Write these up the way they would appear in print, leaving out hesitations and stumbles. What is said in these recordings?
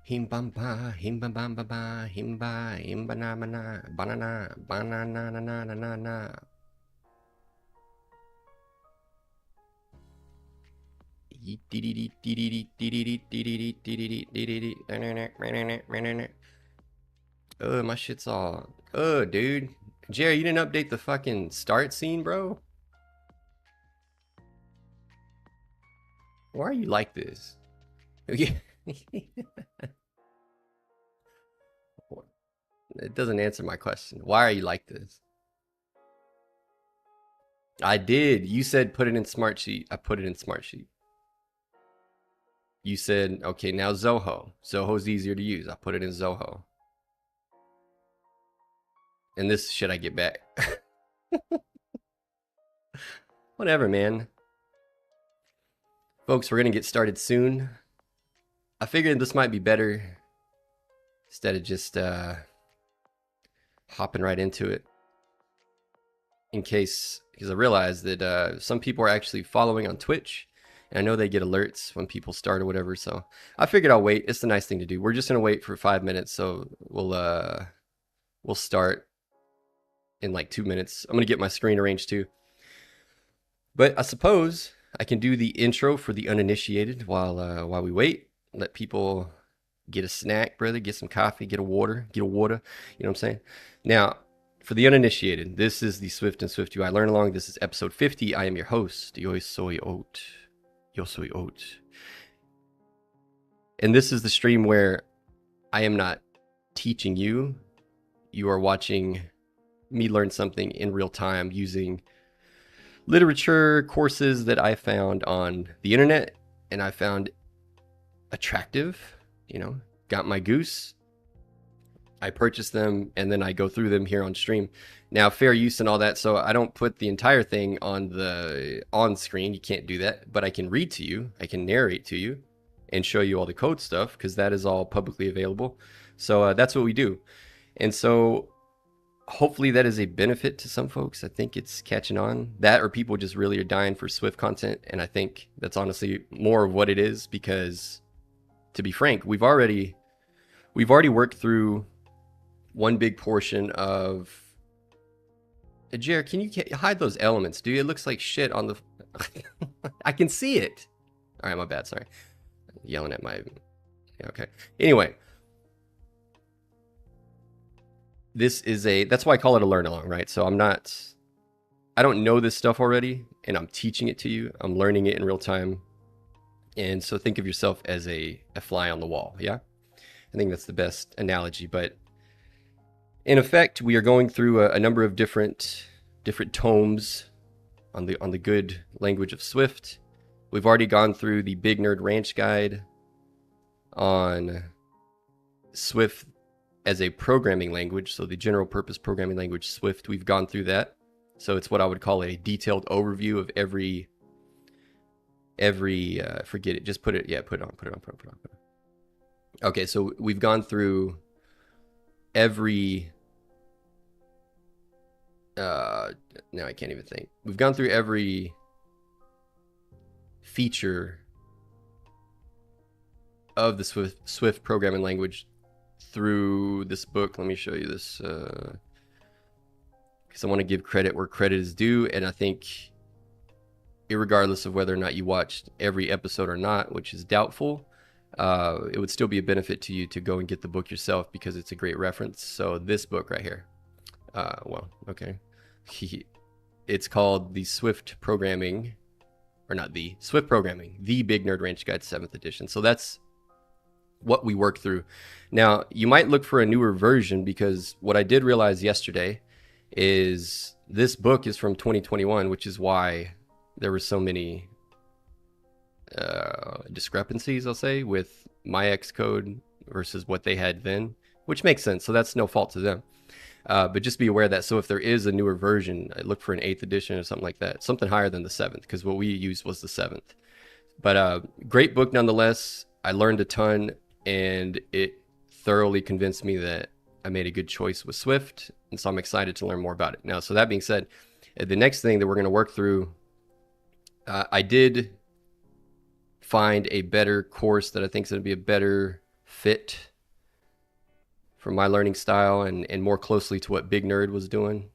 Himbamba, himbambamba, himba, himbanamana, banana, banana, na na na na na. My shit's all. Dude. Jerry, you didn't update the fucking start scene, bro? Why are you like this? It doesn't answer my question. Why are you like this? I did. You said put it in Smartsheet. I put it in Smartsheet. You said, okay, now Zoho. Zoho's easier to use. I put it in Zoho. And this should I get back? Whatever, man. Folks, we're going to get started soon. I figured this might be better instead of just hopping right into it. In case, because I realized that some people are actually following on Twitch. And I know they get alerts when people start or whatever. So I figured I'll wait. It's the nice thing to do. We're just going to wait for 5 minutes. So we'll start in like 2 minutes. I'm going to get my screen arranged too. But I suppose I can do the intro for the uninitiated while we wait. Let people get a snack, brother, get some coffee, get a water. You know what I'm saying? Now, for the uninitiated, this is the Swift and SwiftUI Learn Along. This is episode 50. I am your host, Yo Soy Oat. Yo Soy Oat. And this is the stream where I am not teaching you. You are watching me learn something in real time using literature courses that I found on the internet and I found attractive, got my goose. I purchased them and then I go through them here on stream. Now, fair use and all that, so I don't put the entire thing on screen. You can't do that, but I can read to you. I can narrate to you and show you all the code stuff because that is all publicly available. So that's what we do. And so hopefully that is a benefit to some folks. I think it's catching on. That or people just really are dying for Swift content. And I think that's honestly more of what it is because, to be frank, we've already worked through one big portion of... Jared, can you hide those elements, dude? It looks like shit on the... I can see it. All right, my bad, sorry. Yelling at my... Yeah, okay. Anyway... This is that's why I call it a learn along, right? So I don't know this stuff already and I'm teaching it to you. I'm learning it in real time. And so think of yourself as a fly on the wall. Yeah. I think that's the best analogy, but in effect, we are going through a number of different tomes on the good language of Swift. We've already gone through the Big Nerd Ranch guide on Swift as a programming language, so the general purpose programming language Swift, we've gone through that. So it's what I would call a detailed overview of every forget it, just put it on. Okay, so we've gone through every now I can't even think. We've gone through every feature of the Swift programming language through this book. Let me show you this because I want to give credit where credit is due, and I think irregardless of whether or not you watched every episode or not, which is doubtful, it would still be a benefit to you to go and get the book yourself because it's a great reference. So this book right here, it's called the Swift Programming, or not the Swift Programming, the Big Nerd Ranch Guide 7th edition. So that's what we work through. Now, you might look for a newer version because what I did realize yesterday is this book is from 2021, which is why there were so many discrepancies, I'll say, with my Xcode versus what they had then, which makes sense. So that's no fault to them. But just be aware of that. So if there is a newer version, I look for an 8th edition or something like that, something higher than the 7th, because what we used was the 7th. But great book nonetheless. I learned a ton. And it thoroughly convinced me that I made a good choice with Swift. And so I'm excited to learn more about it. Now, so that being said, the next thing that we're going to work through, I did find a better course that I think is going to be a better fit for my learning style and more closely to what Big Nerd was doing.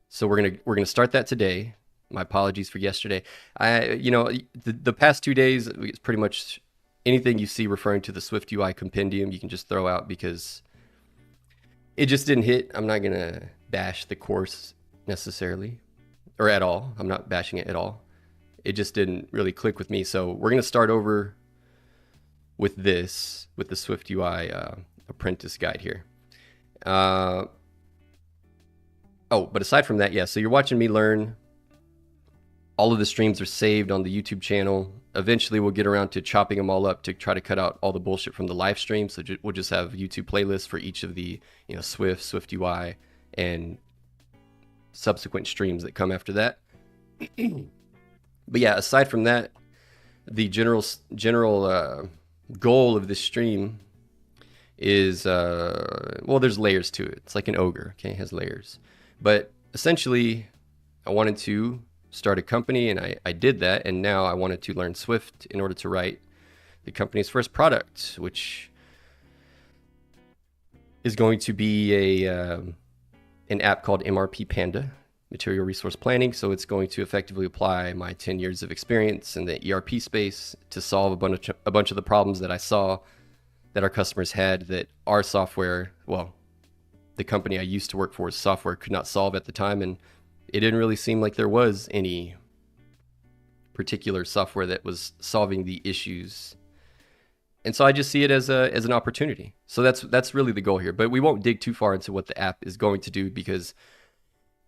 So we're gonna start that today. My apologies for yesterday. The past 2 days, it's pretty much anything you see referring to the SwiftUI compendium, you can just throw out because it just didn't hit. I'm not gonna bash the course necessarily, or at all. I'm not bashing it at all. It just didn't really click with me. So we're gonna start over with the SwiftUI apprentice guide here. But aside from that, yeah, so you're watching me learn. All of the streams are saved on the YouTube channel. Eventually, we'll get around to chopping them all up to try to cut out all the bullshit from the live stream. So we'll just have YouTube playlists for each of the, SwiftUI, and subsequent streams that come after that. But yeah, aside from that, the general goal of this stream is, there's layers to it. It's like an ogre, okay? It has layers. But essentially, I wanted to start a company, and I did that, and now I wanted to learn Swift in order to write the company's first product, which is going to be an app called MRP Panda, Material Resource Planning. So it's going to effectively apply my 10 years of experience in the ERP space to solve a bunch of the problems that I saw that our customers had that our software, the company I used to work for, software could not solve at the time, and it didn't really seem like there was any particular software that was solving the issues. And so I just see it as an opportunity. So that's really the goal here. But we won't dig too far into what the app is going to do, because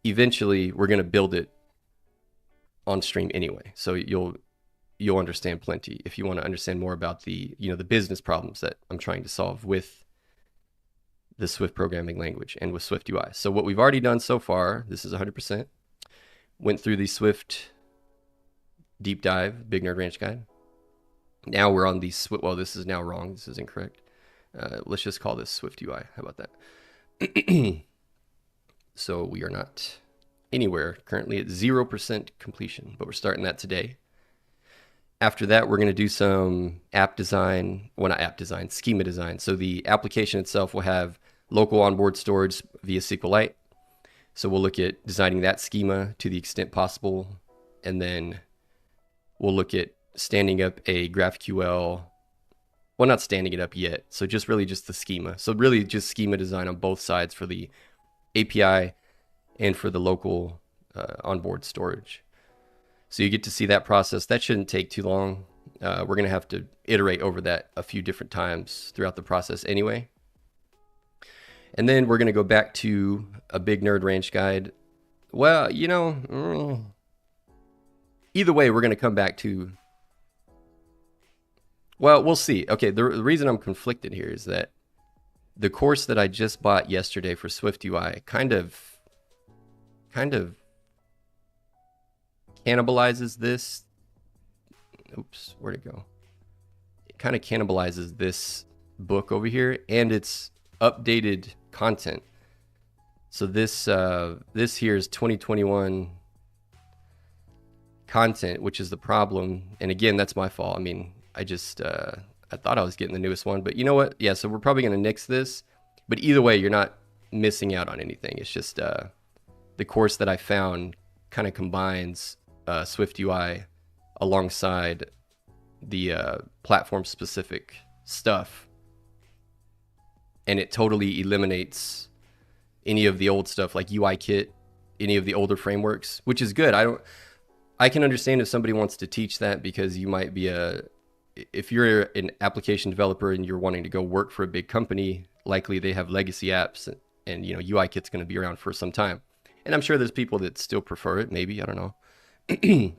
eventually we're going to build it on stream anyway. So you'll understand plenty if you want to understand more about the business problems that I'm trying to solve with the Swift programming language and with SwiftUI. So what we've already done so far, this is 100%, went through the Swift deep dive, Big Nerd Ranch guide. Now we're on the Swift, this is now wrong, this is incorrect. Let's just call this SwiftUI, how about that? So we are not anywhere currently at 0% completion, but we're starting that today. After that, we're going to do some schema design. So the application itself will have local onboard storage via SQLite. So we'll look at designing that schema to the extent possible. And then we'll look at standing up a GraphQL, not standing it up yet. So just the schema. So really just schema design on both sides for the API and for the local onboard storage. So you get to see that process. That shouldn't take too long. We're going to have to iterate over that a few different times throughout the process anyway. And then we're going to go back to a Big Nerd Ranch guide. Either way, we're going to come back to, we'll see. Okay, the reason I'm conflicted here is that the course that I just bought yesterday for SwiftUI kind of cannibalizes this. Oops, where'd it go? It kind of cannibalizes this book over here and its updated content. So this here is 2021 content, which is the problem. And again, that's my fault. I mean, I thought I was getting the newest one, but you know what? Yeah, so we're probably going to nix this. But either way, you're not missing out on anything. It's just the course that I found kind of combines SwiftUI alongside the platform-specific stuff, and it totally eliminates any of the old stuff like UIKit, any of the older frameworks, which is good. I can understand if somebody wants to teach that, because you might be if you're an application developer and you're wanting to go work for a big company, likely they have legacy apps, and UIKit's going to be around for some time. And I'm sure there's people that still prefer it, maybe, I don't know.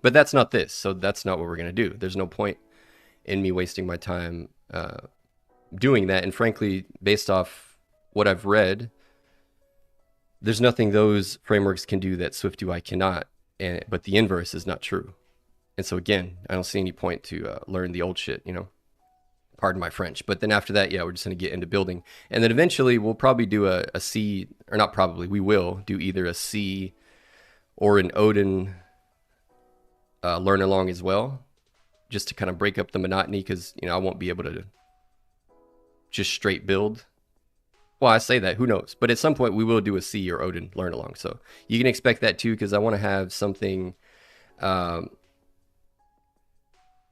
But that's not this, so that's not what we're going to do. There's no point in me wasting my time doing that. And frankly, based off what I've read, there's nothing those frameworks can do that SwiftUI cannot, but the inverse is not true. And so again, I don't see any point to learn the old shit, Pardon my French. But then after that, yeah, we're just going to get into building. And then eventually we'll probably do a C, or not probably, we will do either a C or an Odin Learnalong as well, just to kind of break up the monotony, because I won't be able to just straight build. Well, I say that, who knows? But at some point we will do a C or Odin learn along. So you can expect that too, because I want to have something um,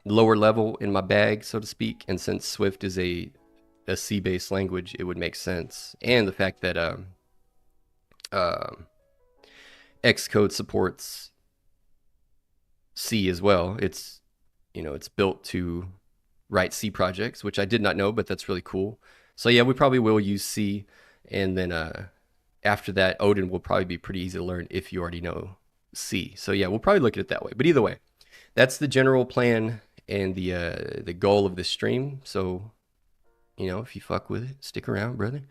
lower level in my bag, so to speak. And since Swift is a C-based language, it would make sense. And the fact that uh, Xcode supports C as well. It's it's built to write C projects, which I did not know, but that's really cool. So yeah, we probably will use C, and then after that, Odin will probably be pretty easy to learn if you already know C. So yeah, we'll probably look at it that way. But either way, that's the general plan and the goal of this stream. So if you fuck with it, stick around, brother.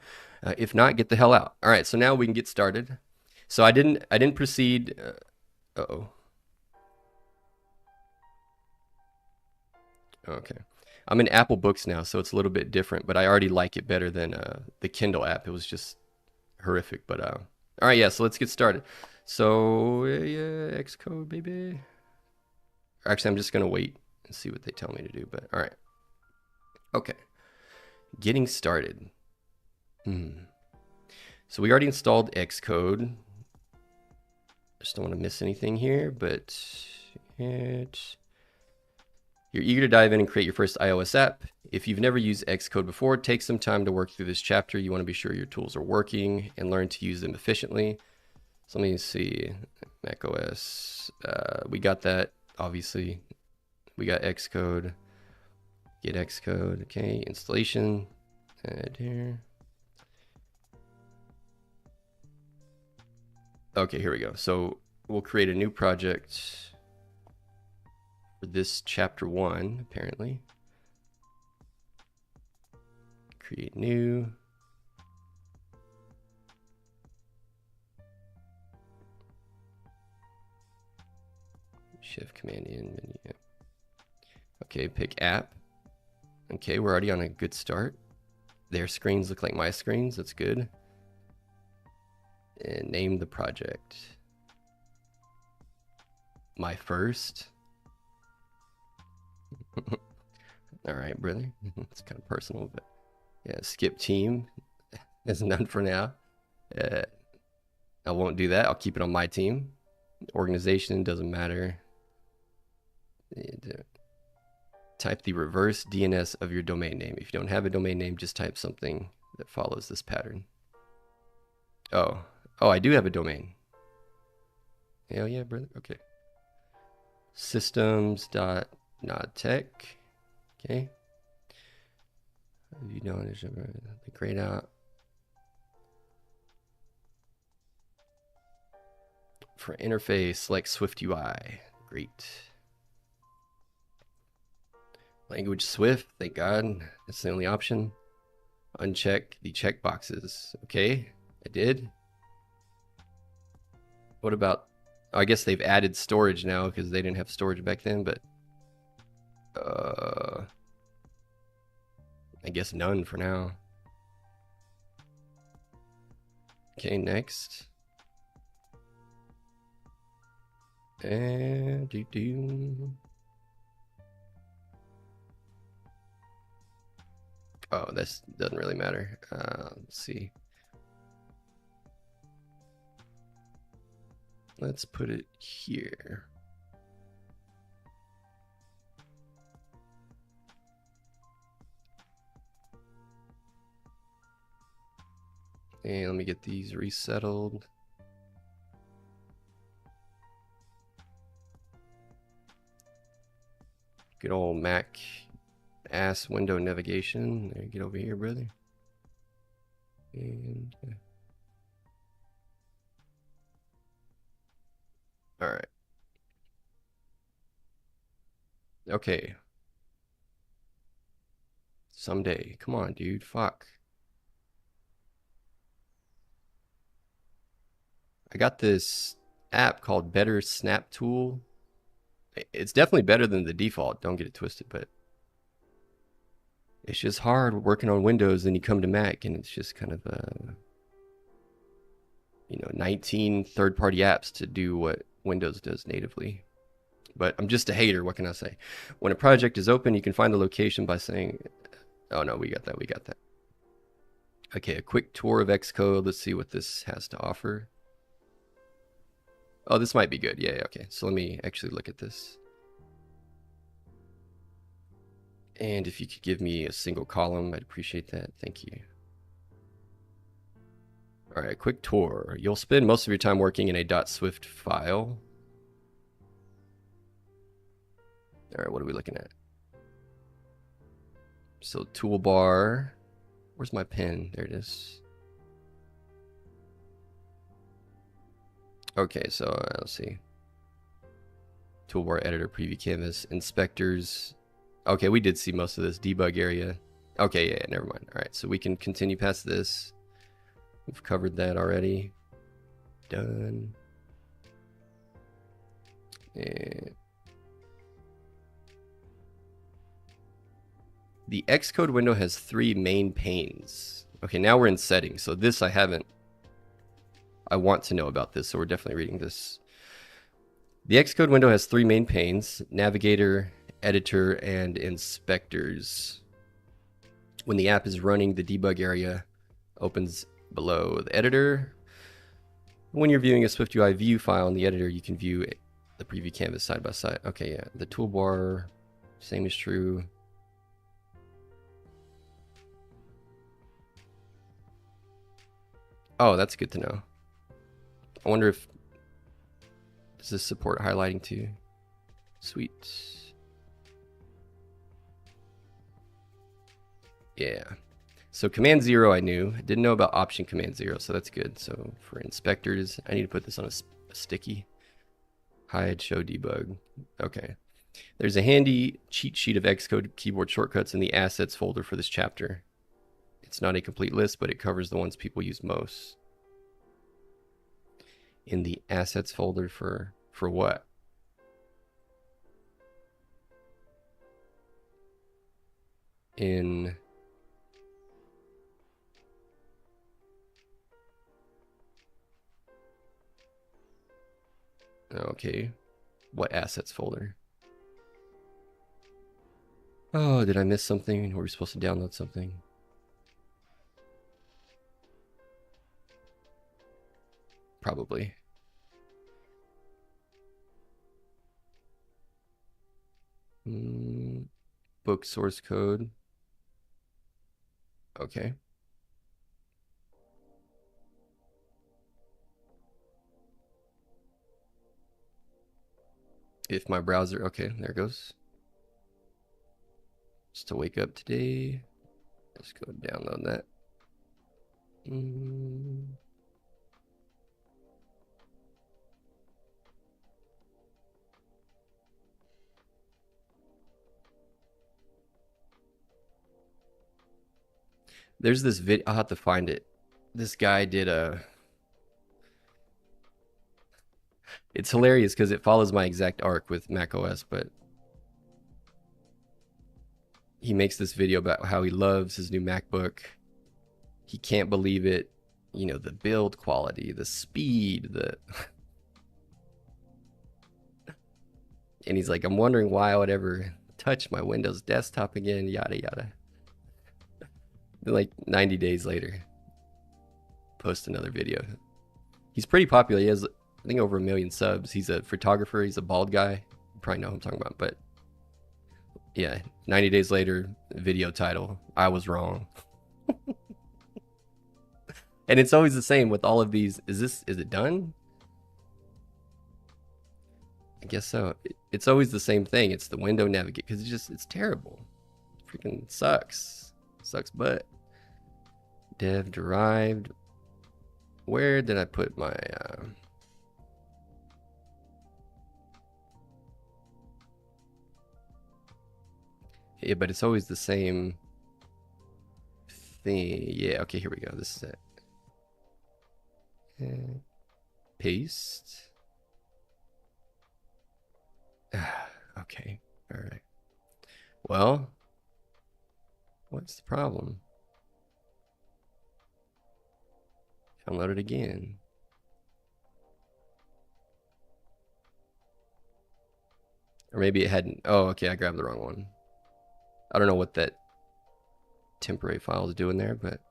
If not, get the hell out. All right, so now we can get started. So I didn't proceed. Uh-oh. Okay. I'm in Apple Books now, so it's a little bit different, but I already like it better than the Kindle app. It was just horrific. But all right, yeah. So let's get started. So yeah, Xcode, baby. Actually, I'm just gonna wait and see what they tell me to do. But all right. Okay. Getting started. So we already installed Xcode. Just don't want to miss anything here, but you're eager to dive in and create your first iOS app. If you've never used Xcode before, take some time to work through this chapter. You want to be sure your tools are working and learn to use them efficiently. So let me see, macOS. We got that, obviously. We got Xcode. Get Xcode. Okay, installation. Add here. Okay, here we go. So we'll create a new project for this chapter 1, apparently. Create new. Shift Command in menu. Okay, pick app. Okay, we're already on a good start. Their screens look like my screens. That's good. And name the project. My first. All right, brother. It's kind of personal, but yeah, skip team. There's none for now. I won't do that. I'll keep it on my team. Organization doesn't matter. Type the reverse DNS of your domain name. If you don't have a domain name, just type something that follows this pattern. Oh, I do have a domain. Hell yeah, brother. Okay. Systems.nodtech. Okay. You know, the grayed out. For interface, select SwiftUI. Great. Language Swift, thank God. That's the only option. Uncheck the checkboxes. Okay, I did. What about, I guess they've added storage now because they didn't have storage back then, but I guess none for now. Okay, next. And oh, this doesn't really matter. Let's see. Let's put it here. And let me get these resettled. Good old Mac ass window navigation. There, get over here, brother. And all right. Okay. Someday. Come on, dude. Fuck. I got this app called Better Snap Tool. It's definitely better than the default. Don't get it twisted, but it's just hard working on Windows. Then you come to Mac, and it's just kind of 19 third-party apps to do what Windows does natively. But I'm just a hater. What can I say? When a project is open, you can find the location by saying, "Oh no, we got that. We got that." Okay, a quick tour of Xcode. Let's see what this has to offer. Oh, this might be good. Yeah, okay. So let me actually look at this. And if you could give me a single column, I'd appreciate that. Thank you. All right, quick tour. You'll spend most of your time working in a .swift file. All right, what are we looking at? So toolbar. Where's my pen? There it is. Okay, so let's see. Toolbar editor, preview canvas, inspectors. Okay, we did see most of this. Debug area. Okay, yeah, never mind. All right, so we can continue past this. We've covered that already. Done. And the Xcode window has 3 main panes. Okay, now we're in settings. So this I haven't. I want to know about this, so we're definitely reading this. The Xcode window has 3 main panes: navigator, editor, and inspectors. When the app is running, the debug area opens below the editor. When you're viewing a SwiftUI view file in the editor, you can view the preview canvas side by side. Okay, yeah, the toolbar, same is true. Oh, that's good to know. I wonder if, does this support highlighting too? Sweet. Yeah. So command 0 I knew. I didn't know about option command 0, so that's good. So for inspectors, I need to put this on a sticky. Hide, show, debug. Okay. There's a handy cheat sheet of Xcode keyboard shortcuts in the assets folder for this chapter. It's not a complete list, but it covers the ones people use most. In the assets folder for what? In okay, what assets folder? Oh, did I miss something? Were we supposed to download something? Probably. Book source code. Okay. If my browser, okay, there it goes. Just to wake up today. Let's go download that. There's this video, I'll have to find it. This guy did a, it's hilarious because it follows my exact arc with macOS, but he makes this video about how he loves his new MacBook. He can't believe it. You know, the build quality, the speed, and he's like, I'm wondering why I would ever touch my Windows desktop again, yada yada. Then like 90 days later, post another video. He's pretty popular. He has, I think, over 1 million subs. He's a photographer. He's a bald guy. You probably know who I'm talking about. But yeah, 90 days later, video title, I was wrong. And it's always the same with all of these. Is it done? I guess so. It's always the same thing. It's the window navigate because it's terrible. It freaking sucks. Sucks butt. Dev derived. Where did I put my yeah, but it's always the same thing. Yeah, okay, here we go. This is it. Paste. Okay, all right. Well, what's the problem? Download it again. Or maybe it hadn't. Oh, okay, I grabbed the wrong one. I don't know what that temporary file is doing there, but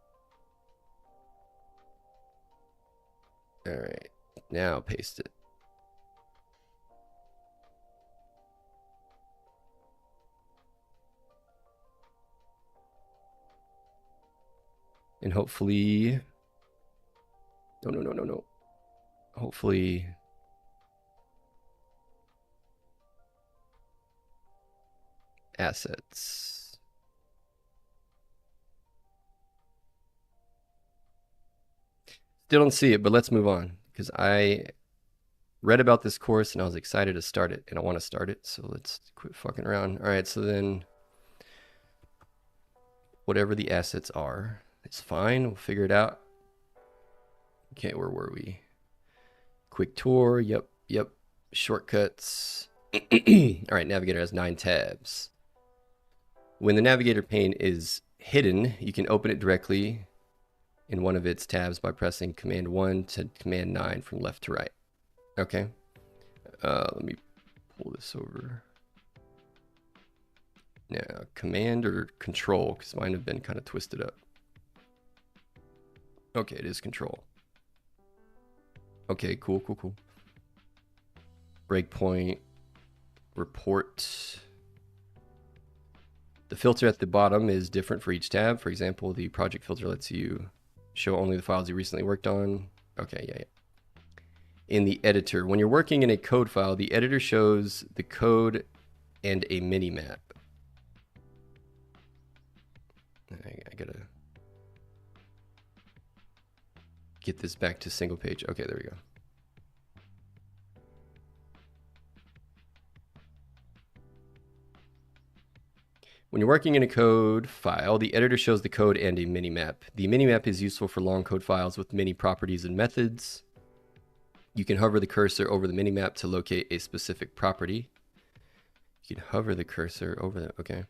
All right, now paste it. And hopefully, no. Hopefully, assets. Still don't see it, but let's move on because I read about this course and I was excited to start it and I want to start it. So let's quit fucking around. All right, so then whatever the assets are, it's fine. We'll figure it out. Okay, where were we? Quick tour. Yep. Shortcuts. All right, Navigator has 9 tabs. When the Navigator pane is hidden, you can open it directly in one of its tabs by pressing Command 1 to Command 9 from left to right. Okay. Let me pull this over. Now, Command or Control, because mine have been kind of twisted up. Okay, it is Control. Okay, cool. Breakpoint, report. The filter at the bottom is different for each tab. For example, the project filter lets you show only the files you recently worked on. Okay, yeah. In the editor, when you're working in a code file, the editor shows the code and a mini map. I gotta get this back to single page. Okay, there we go. When you're working in a code file, the editor shows the code and a mini-map. The mini-map is useful for long code files with many properties and methods. You can hover the cursor over the mini-map to locate a specific property. You can hover the cursor over that, okay.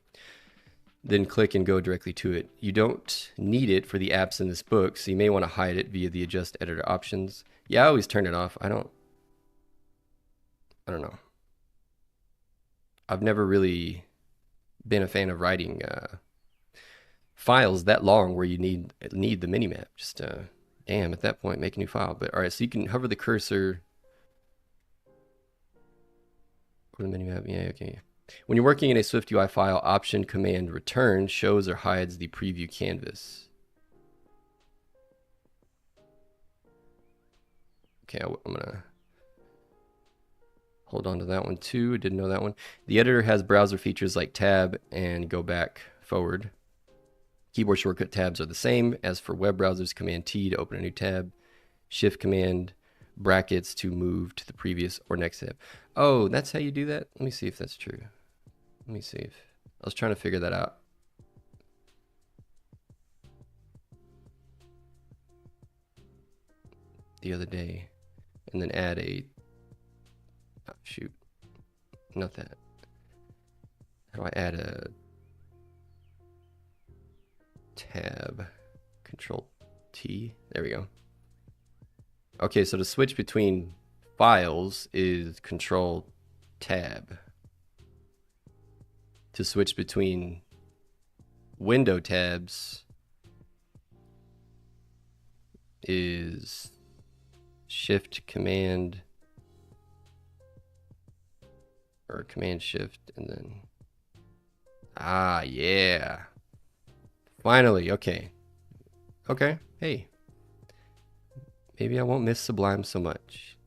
Then click and go directly to it. You don't need it for the apps in this book, so you may want to hide it via the adjust editor options. Yeah, I always turn it off. I don't know. I've never really been a fan of writing files that long where you need the minimap. Just damn, at that point, make a new file. But all right, so you can hover the cursor for the minimap. Yeah, okay. When you're working in a SwiftUI file, Option Command Return shows or hides the preview canvas. Okay, I'm gonna hold on to that one too. I didn't know that one. The editor has browser features like tab and go back forward. Keyboard shortcut tabs are the same as for web browsers. Command T to open a new tab. Shift Command brackets to move to the previous or next tab. Oh, that's how you do that? Let me see if that's true. Let me see if I was trying to figure that out. The other day, and then add a, oh, shoot, not that. How do I add a tab? Control T, there we go. Okay, so to switch between files is Control Tab. To switch between window tabs is Shift Command or Command Shift and then yeah. Finally, okay. Okay, hey. Maybe I won't miss Sublime so much.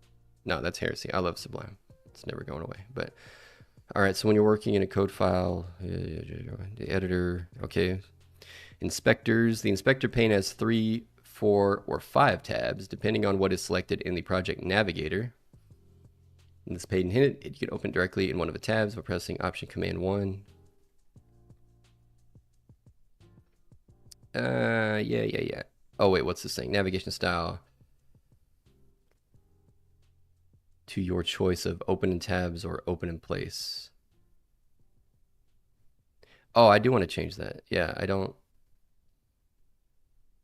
No, that's heresy. I love Sublime. It's never going away. But all right, so when you're working in a code file, the editor, okay. Inspectors, the inspector pane has 3, 4, or 5 tabs, depending on what is selected in the project navigator. In this pane hidden, you can open directly in one of the tabs by pressing Option Command 1. Yeah. Oh wait, what's this thing? Navigation style. To your choice of open in tabs or open in place. Oh, I do want to change that. Yeah, I don't.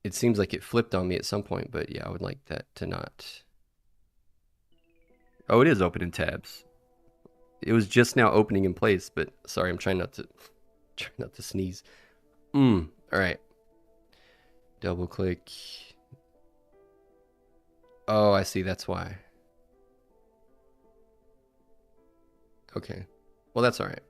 It seems like it flipped on me at some point, but yeah, I would like that to not. Oh, it is open in tabs. It was just now opening in place, but sorry, I'm trying not to sneeze. All right. Double click. Oh, I see. That's why. Okay. Well, that's all right.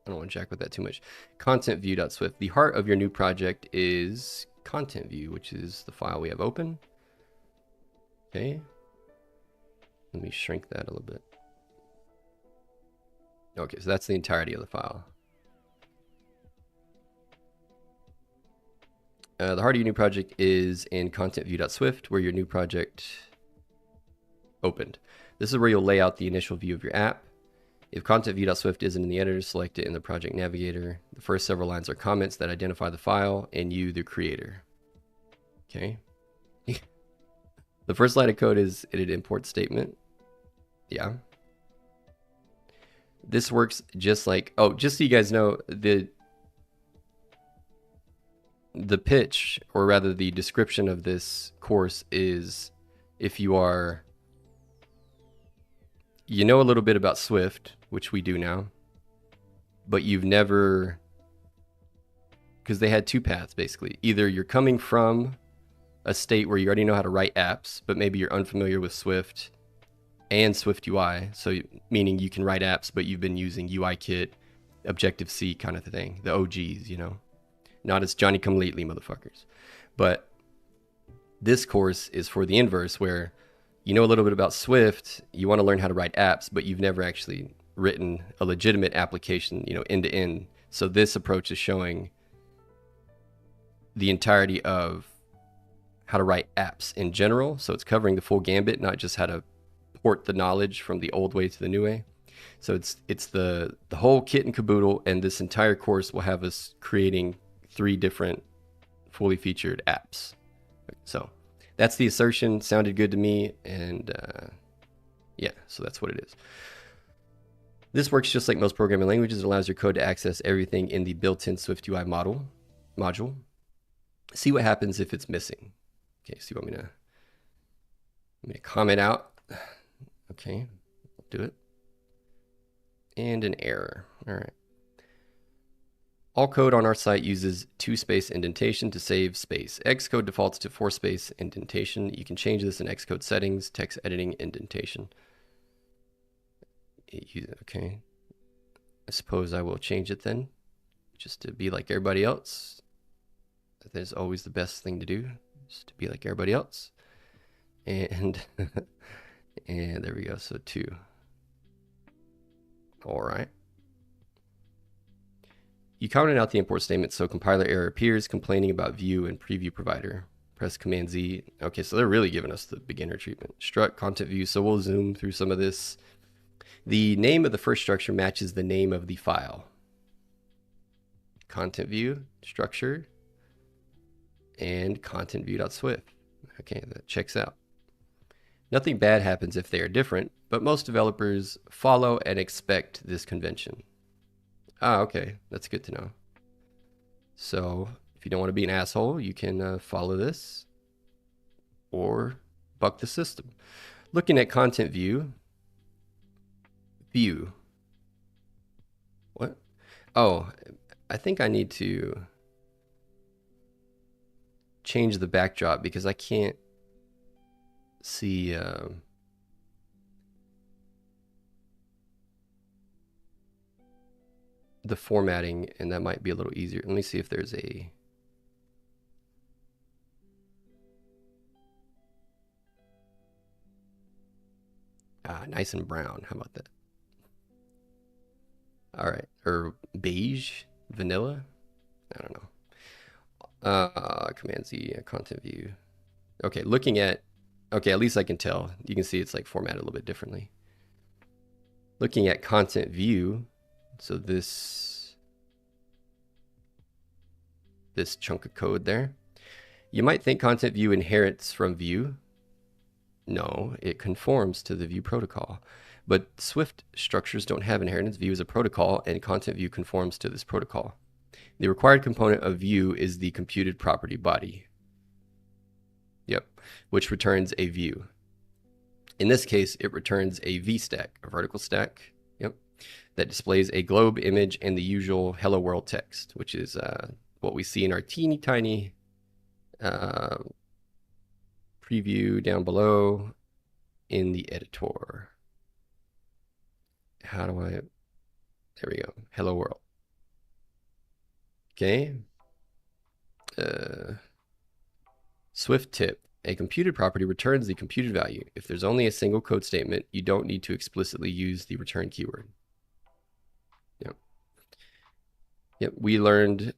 I don't want to jack with that too much. Content view.swift. The heart of your new project is content view, which is the file we have open. Okay. Let me shrink that a little bit. Okay, so that's the entirety of the file. The heart of your new project is in content view.swift, where your new project opened. This is where you'll lay out the initial view of your app. If content view.swift isn't in the editor, select it in the project navigator. The first several lines are comments that identify the file and you, the creator. Okay. The first line of code is an import statement. Yeah. This works just like, oh, just so you guys know, the pitch, or rather the description of this course is, if you are, you know a little bit about Swift, which we do now, but you've never, because they had two paths basically. Either you're coming from a state where you already know how to write apps, but maybe you're unfamiliar with Swift and SwiftUI, so meaning you can write apps, but you've been using UIKit, Objective-C kind of thing, the OGs, you know, not as Johnny-come-lately motherfuckers. But this course is for the inverse, where you know a little bit about Swift, you want to learn how to write apps, but you've never actually written a legitimate application, you know, end to end. So this approach is showing the entirety of how to write apps in general. So it's covering the full gambit, not just how to port the knowledge from the old way to the new way. So it's the whole kit and caboodle, and this entire course will have us creating 3 different fully featured apps. So that's the assertion. Sounded good to me, and yeah, so that's what it is. This works just like most programming languages. It allows your code to access everything in the built-in SwiftUI module. See what happens if it's missing. Okay, so you want me to comment out? Okay, I'll do it. And an error. All right. All code on our site uses 2-space indentation to save space. Xcode defaults to 4-space indentation. You can change this in Xcode settings, text editing, indentation. Okay. I suppose I will change it then, just to be like everybody else. That is always the best thing to do, just to be like everybody else. And and there we go. So 2. All right. You commented out the import statement, so compiler error appears, complaining about view and preview provider. Press Command Z. Okay, so they're really giving us the beginner treatment. Struct content view. So we'll zoom through some of this. The name of the first structure matches the name of the file. Content view, structure, and content view.swift. Okay, that checks out. Nothing bad happens if they are different, but most developers follow and expect this convention. Ah, okay, that's good to know. So if you don't want to be an asshole, you can follow this or buck the system. Looking at content view. What? Oh, I think I need to change the backdrop because I can't see the formatting, and that might be a little easier. Let me see if there's a nice and brown. How about that? All right, or beige, vanilla. I don't know. Command Z, content view. Okay, looking at, okay, at least I can tell. You can see it's like formatted a little bit differently. Looking at content view, so this chunk of code there, you might think content view inherits from view. No, it conforms to the view protocol. But Swift structures don't have inheritance. View is a protocol, and content view conforms to this protocol. The required component of view is the computed property body. Yep, which returns a view. In this case, it returns a VStack, a vertical stack. Yep, that displays a globe image and the usual hello world text, which is what we see in our teeny tiny preview down below in the editor. How do I, there we go, hello world. Okay. Swift tip. A computed property returns the computed value. If there's only a single code statement, you don't need to explicitly use the return keyword. Yep. Yep. We learned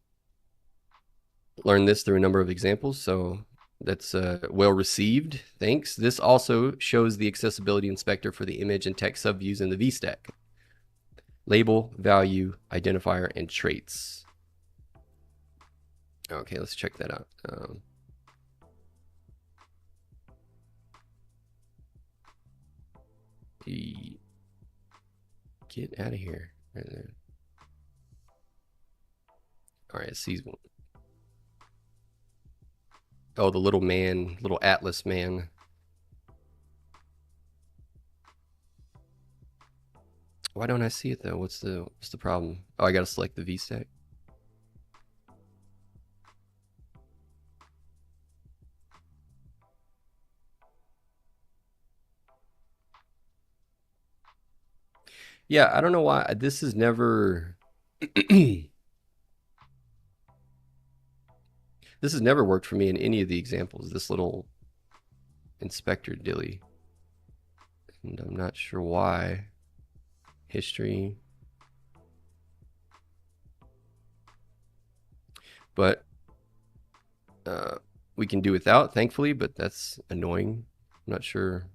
this through a number of examples, so that's well received. Thanks. This also shows the accessibility inspector for the image and text subviews in the VStack. Label, value, identifier, and traits. Okay, let's check that out. Get out of here. Right there. All right, sees one. Oh, the little man, little Atlas man. Why don't I see it though? What's the problem? Oh, I gotta select the VStack. Yeah, I don't know why this is never this has never worked for me in any of the examples, this little inspector dilly. And I'm not sure why. History. But we can do without, thankfully, but that's annoying. I'm not sure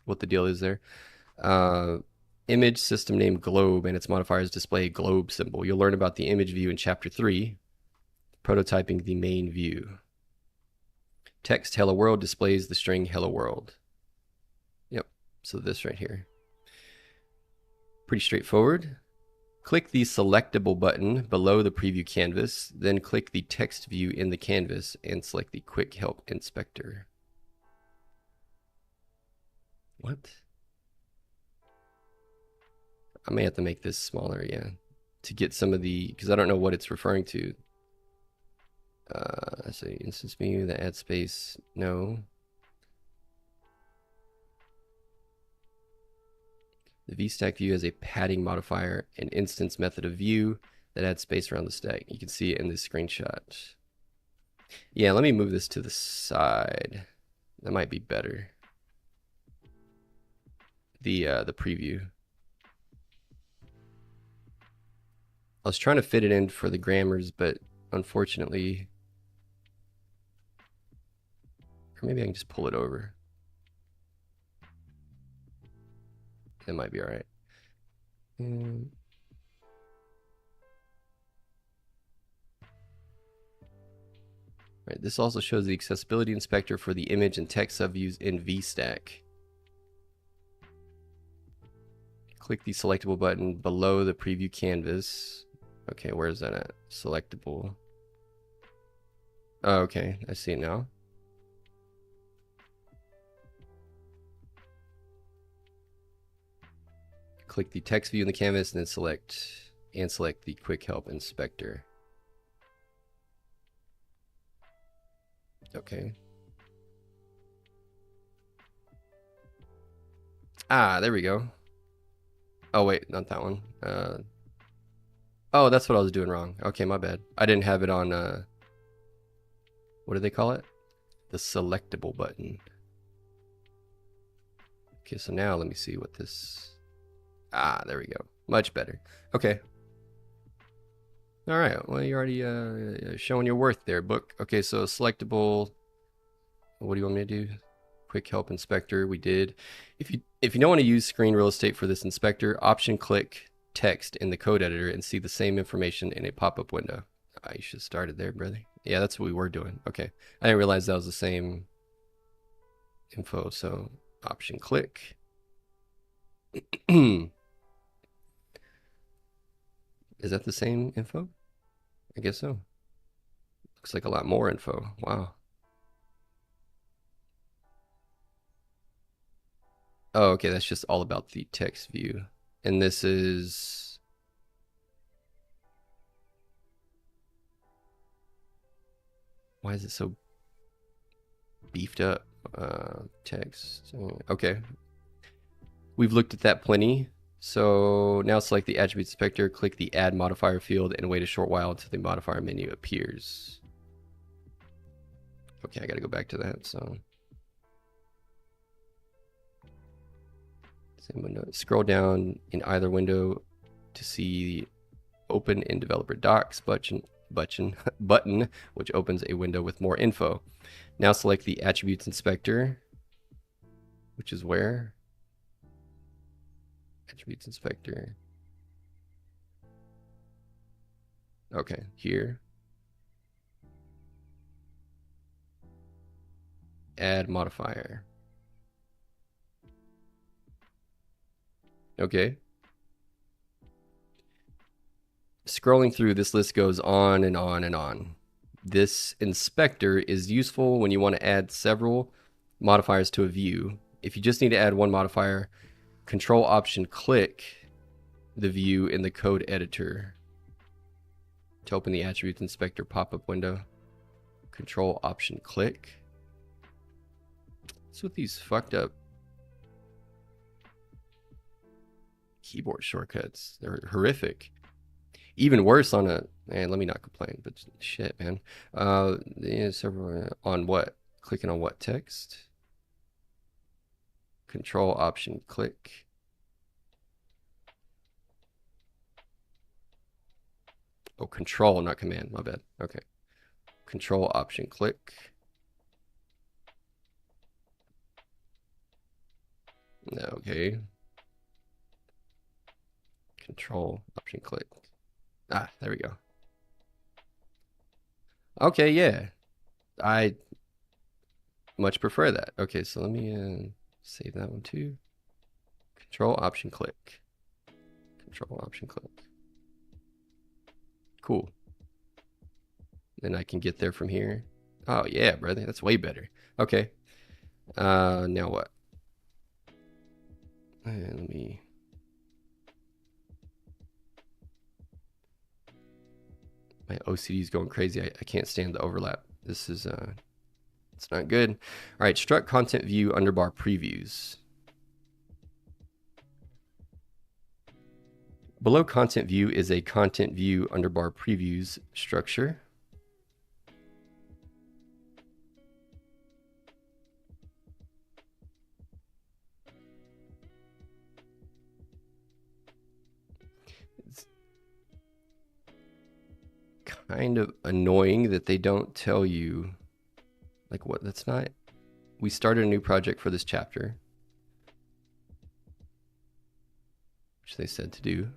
what the deal is there. Image system name globe and its modifiers display a globe symbol. You'll learn about the image view in chapter 3, prototyping the main view. Text hello world displays the string hello world. Yep, so this right here. Pretty straightforward. Click the selectable button below the preview canvas, then click the text view in the canvas and select the quick help inspector. What? I may have to make this smaller, yeah, to get some of the, because I don't know what it's referring to. So instance menu, the add space, no. The VStack view has a padding modifier, an instance method of view that adds space around the stack. You can see it in this screenshot. Yeah, let me move this to the side. That might be better. The preview. I was trying to fit it in for the grammars, but unfortunately, or maybe I can just pull it over. That might be all right. Right, this also shows the accessibility inspector for the image and text subviews in VStack. Click the selectable button below the preview canvas. Okay, where is that at? Selectable. Oh, okay, I see it now. Click the text view in the canvas and then select the quick help inspector. Okay. Ah, there we go. Oh wait, not that one. Oh, that's what I was doing wrong. Okay, my bad. I didn't have it on what do they call it? The selectable button. Okay, so now let me see what this. Ah, there we go. Much better. Okay. All right. Well, you're already showing your worth there, book. Okay, so selectable. What do you want me to do? Quick help inspector. We did. If you don't want to use screen real estate for this inspector, option click text in the code editor and see the same information in a pop-up window. Ah, you should have started there, brother. Yeah, that's what we were doing. Okay. I didn't realize that was the same info. So option click. Is that the same info? I guess so. Looks like a lot more info. Wow. Oh, okay. That's just all about the text view. And this is. Why is it so beefed up? Text. Okay. We've looked at that plenty. So now select the attribute inspector, click the add modifier field, and wait a short while until the modifier menu appears. Okay, I gotta go back to that. So same window. Scroll down in either window to see open in developer docs button, which opens a window with more info. Now select the attributes inspector, which is where? Attributes inspector. Okay, here. Add modifier. Okay. Scrolling through, this list goes on and on and on. This inspector is useful when you want to add several modifiers to a view. If you just need to add one modifier, Control Option click the view in the code editor to open the attributes inspector pop-up window. Control Option click. What's with these fucked up keyboard shortcuts? They're horrific. Even worse on a, man, let me not complain, but shit, man. Yeah, several on what? Clicking on what text? Control Option click. Oh, Control, not Command, my bad. Okay. Control Option click. Okay. Control Option click. Ah, there we go. Okay, yeah. I much prefer that. Okay, so let me save that one too. Control Option click. Control Option click. Cool. Then I can get there from here. Oh yeah, brother, that's way better. Okay. Now what? And let me. My OCD is going crazy. I can't stand the overlap. This is it's not good. All right, struct content view underbar previews. Below content view is a content view underbar previews structure. It's kind of annoying that they don't tell you, like, what, that's not, we started a new project for this chapter, which they said to do.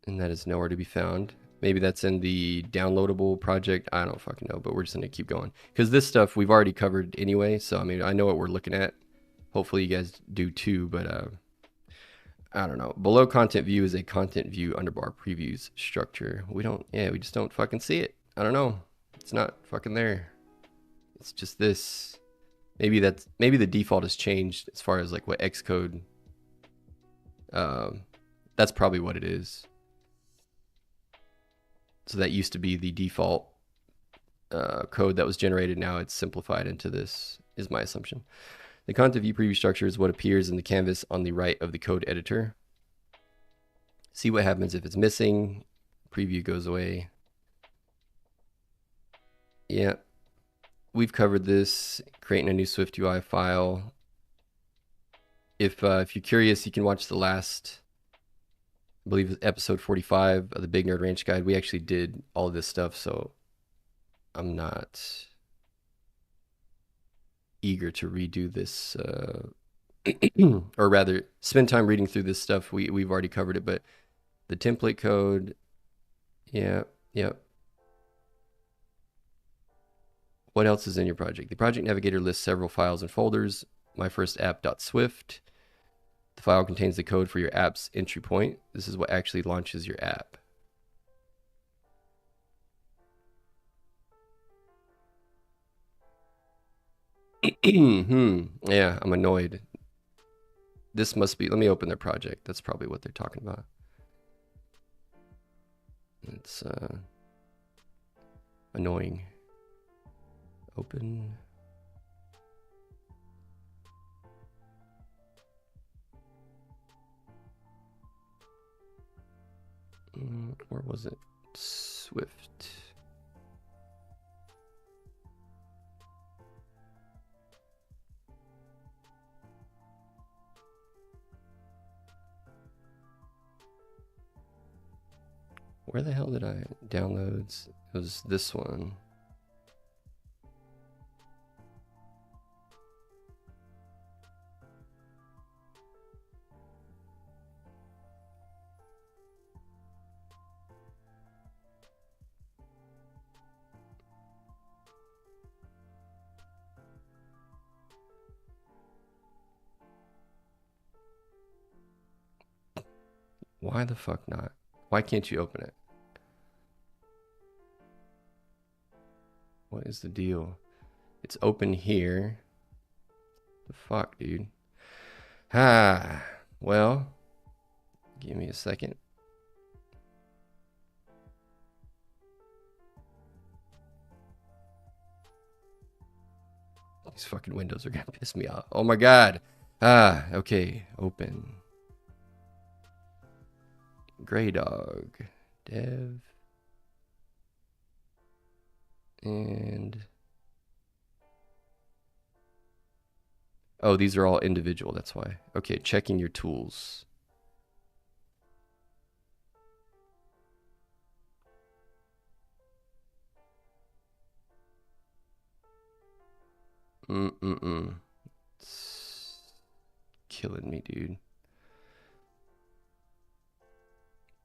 And that is nowhere to be found. Maybe that's in the downloadable project. I don't fucking know, but we're just gonna keep going. Because this stuff we've already covered anyway, so I mean, I know what we're looking at. Hopefully you guys do too, but I don't know. Below content view is a content view underbar previews structure. We just don't fucking see it. I don't know. It's not fucking there. It's just this. Maybe the default has changed as far as like what Xcode. That's probably what it is. So that used to be the default code that was generated. Now it's simplified into this, is my assumption. The content view preview structure is what appears in the canvas on the right of the code editor. See what happens if it's missing. Preview goes away. Yeah, we've covered this, creating a new SwiftUI file. If you're curious, you can watch the last, I believe, episode 45 of the Big Nerd Ranch Guide. We actually did all of this stuff, so I'm not eager to redo this, or rather, spend time reading through this stuff. We've already covered it, but the template code, yeah. What else is in your project? The project navigator lists several files and folders. My first app.swift. The file contains the code for your app's entry point. This is what actually launches your app. Yeah, I'm annoyed. This must be, let me open their project. That's probably what they're talking about. It's annoying. Open. Where was it? Swift. Where the hell did I downloads? It was this one. Why the fuck not? Why can't you open it? What is the deal? It's open here. The fuck, dude? Ah, well, give me a second. These fucking windows are gonna piss me off. Oh my god. Ah, okay, open. Gray dog. Dev. And oh, these are all individual, that's why. Okay, checking your tools. It's killing me, dude.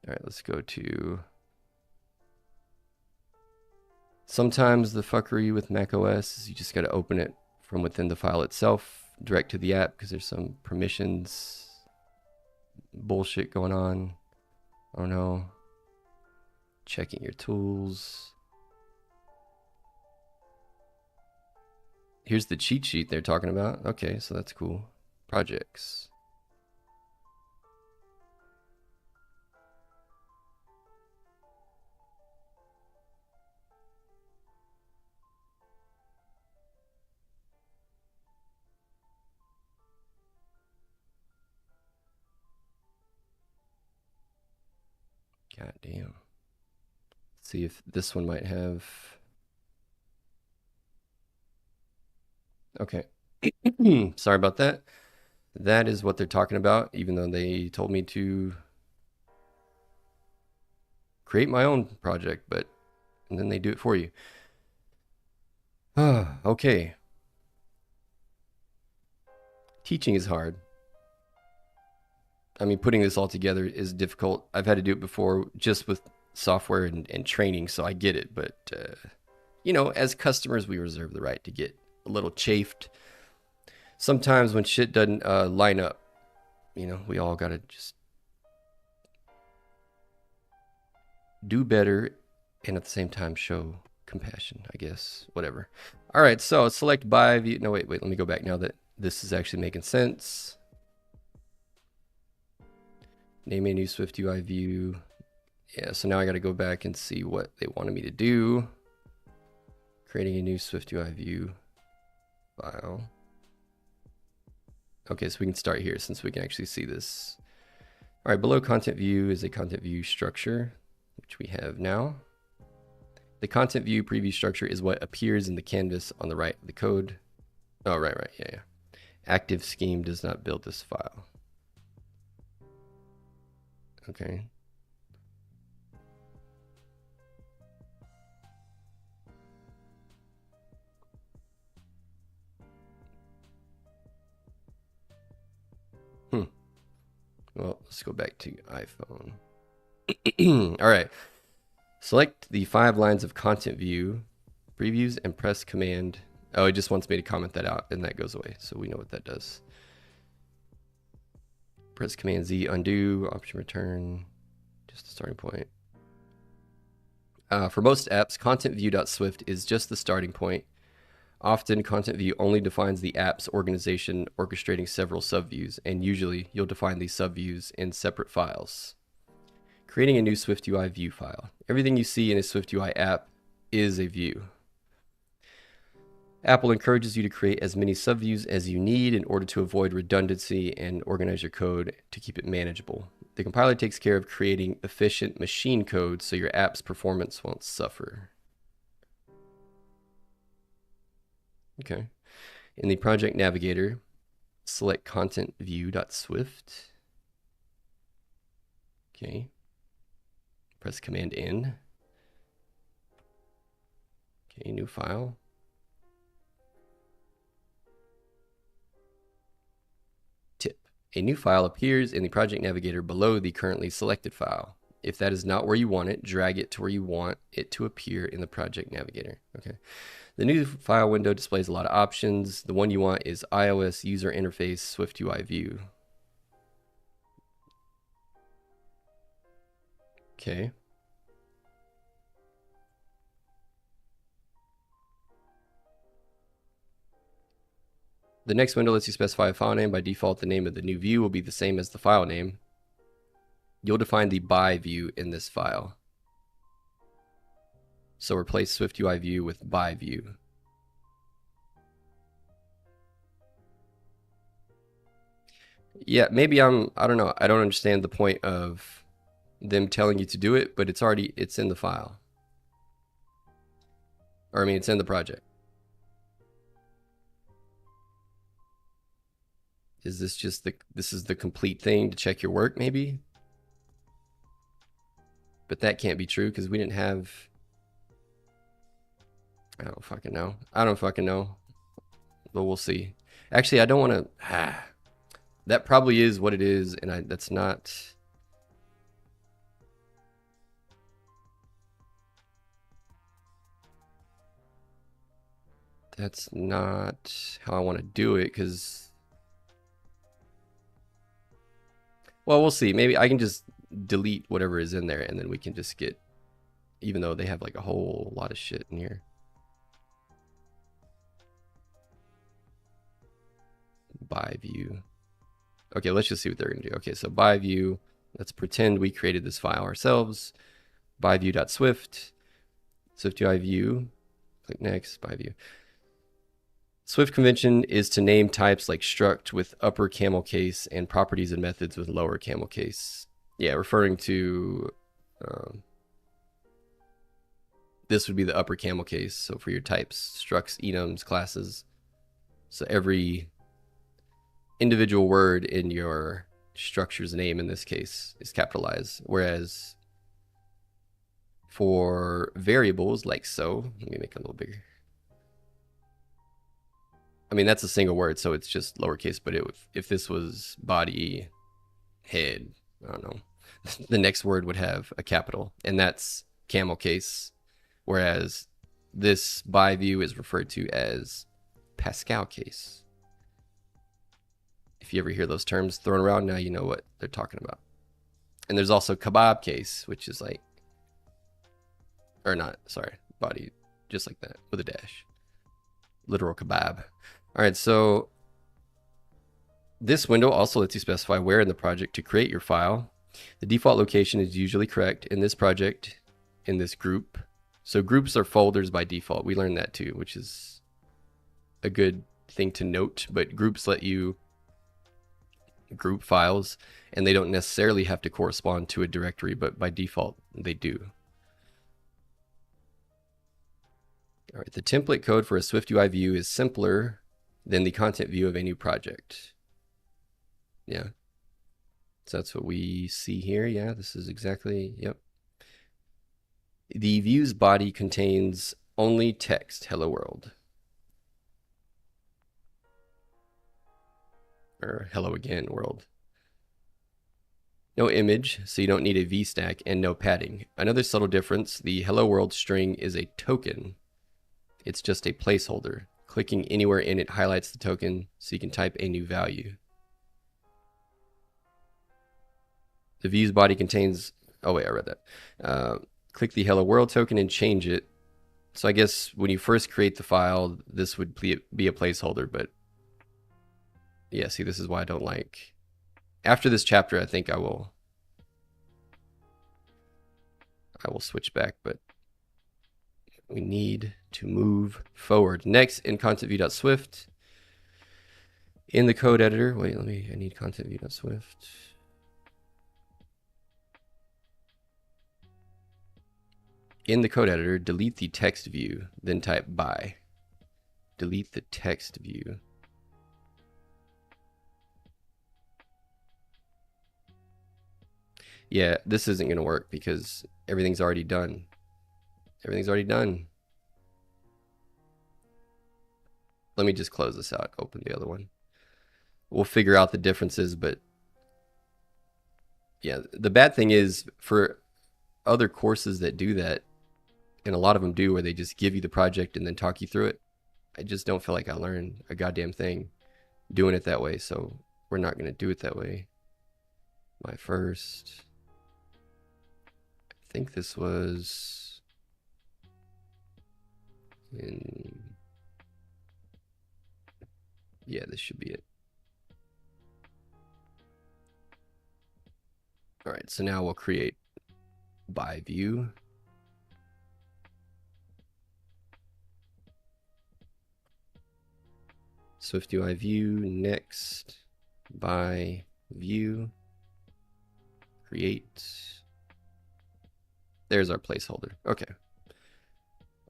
All right, let's go to... Sometimes the fuckery with macOS is you just got to open it from within the file itself, direct to the app, because there's some permissions bullshit going on. Oh no. Checking your tools. Here's the cheat sheet they're talking about. Okay, so that's cool. Projects. God damn. Let's see if this one might have... Okay. Sorry about that. That is what they're talking about, even though they told me to create my own project, but and then they do it for you. Okay. Teaching is hard. I mean, putting this all together is difficult. I've had to do it before just with software and training, so I get it. But, you know, as customers, we reserve the right to get a little chafed. Sometimes when shit doesn't line up, you know, we all got to just do better and at the same time show compassion, I guess. Whatever. All right, so select by view. No, wait, let me go back now that this is actually making sense. Name a new SwiftUI view. Yeah, so now I got to go back and see what they wanted me to do. Creating a new SwiftUI view file. Okay, so we can start here since we can actually see this. All right, below content view is a content view structure, which we have now. The content view preview structure is what appears in the canvas on the right of the code. Oh, right, yeah. Active scheme does not build this file. Okay. Well, let's go back to iPhone. All right. Select the 5 lines of content view, previews, and press Command. Oh, it just wants me to comment that out, and that goes away, so we know what that does. Press Command Z, undo, option return, just a starting point. For most apps, content view.swift is just the starting point. Often, content view only defines the app's organization, orchestrating several subviews, and usually you'll define these subviews in separate files. Creating a new SwiftUI view file. Everything you see in a SwiftUI app is a view. Apple encourages you to create as many subviews as you need in order to avoid redundancy and organize your code to keep it manageable. The compiler takes care of creating efficient machine code so your app's performance won't suffer. Okay. In the project navigator, select content view.swift. Okay. Press Command N. Okay, new file. Tip: a new file appears in the project navigator below the currently selected file. If that is not where you want it, drag it to where you want it to appear in the project navigator. Okay. The new file window displays a lot of options. The one you want is iOS user interface SwiftUI view. Okay. The next window lets you specify a file name. By default, the name of the new view will be the same as the file name. You'll define the by view in this file. So replace SwiftUI view with by view. Yeah, maybe I don't know. I don't understand the point of them telling you to do it, but it's in the file. Or I mean, it's in the project. Is this just this is the complete thing to check your work maybe? But that can't be true because we didn't have, I don't fucking know. I don't fucking know. But we'll see. Actually, I don't want to, that probably is what it is, and that's not, that's not how I want to do it, because, well, we'll see. Maybe I can just delete whatever is in there, and then we can just get, even though they have like a whole lot of shit in here. By view. Okay, let's just see what they're going to do. Okay, so by view, let's pretend we created this file ourselves. By view.swift, SwiftUI view, click next, by view. Swift convention is to name types like struct with upper camel case and properties and methods with lower camel case. Yeah, referring to, this would be the upper camel case. So for your types, structs, enums, classes. So every individual word in your structure's name in this case is capitalized. Whereas for variables like so, let me make it a little bigger. I mean, that's a single word, so it's just lowercase, but if this was body, head, I don't know, the next word would have a capital, and that's camel case, whereas this by view is referred to as Pascal case. If you ever hear those terms thrown around, now you know what they're talking about. And there's also kebab case, which is like, or not, sorry, body, just like that, with a dash. Literal kebab. All right, so this window also lets you specify where in the project to create your file. The default location is usually correct in this project, in this group. So groups are folders by default. We learned that too, which is a good thing to note, but groups let you group files, and they don't necessarily have to correspond to a directory, but by default, they do. All right, the template code for a SwiftUI view is simpler than the content view of a new project. Yeah. So that's what we see here. Yeah, this is exactly, yep. The view's body contains only text, hello world. Or hello again world. No image, so you don't need a VStack, and no padding. Another subtle difference, the hello world string is a token. It's just a placeholder. Clicking anywhere in it highlights the token so you can type a new value. The view's body contains, oh wait, I read that. Click the hello world token and change it. So I guess when you first create the file, this would be a placeholder, but yeah, see, this is why I don't like, after this chapter, I think I will switch back, but We need to move forward. Next, in contentview.swift, in the code editor, wait, I need contentview.swift. In the code editor, delete the text view, then type by. Delete the text view. Yeah, this isn't going to work because everything's already done. Everything's already done. Let me just close this out, open the other one. We'll figure out the differences, but yeah, the bad thing is for other courses that do that, and a lot of them do, where they just give you the project and then talk you through it, I just don't feel like I learned a goddamn thing doing it that way, so we're not going to do it that way. My first, I think this was in, yeah, this should be it. All right, so now we'll create by view. SwiftUI view, next, by view, create. There's our placeholder. Okay.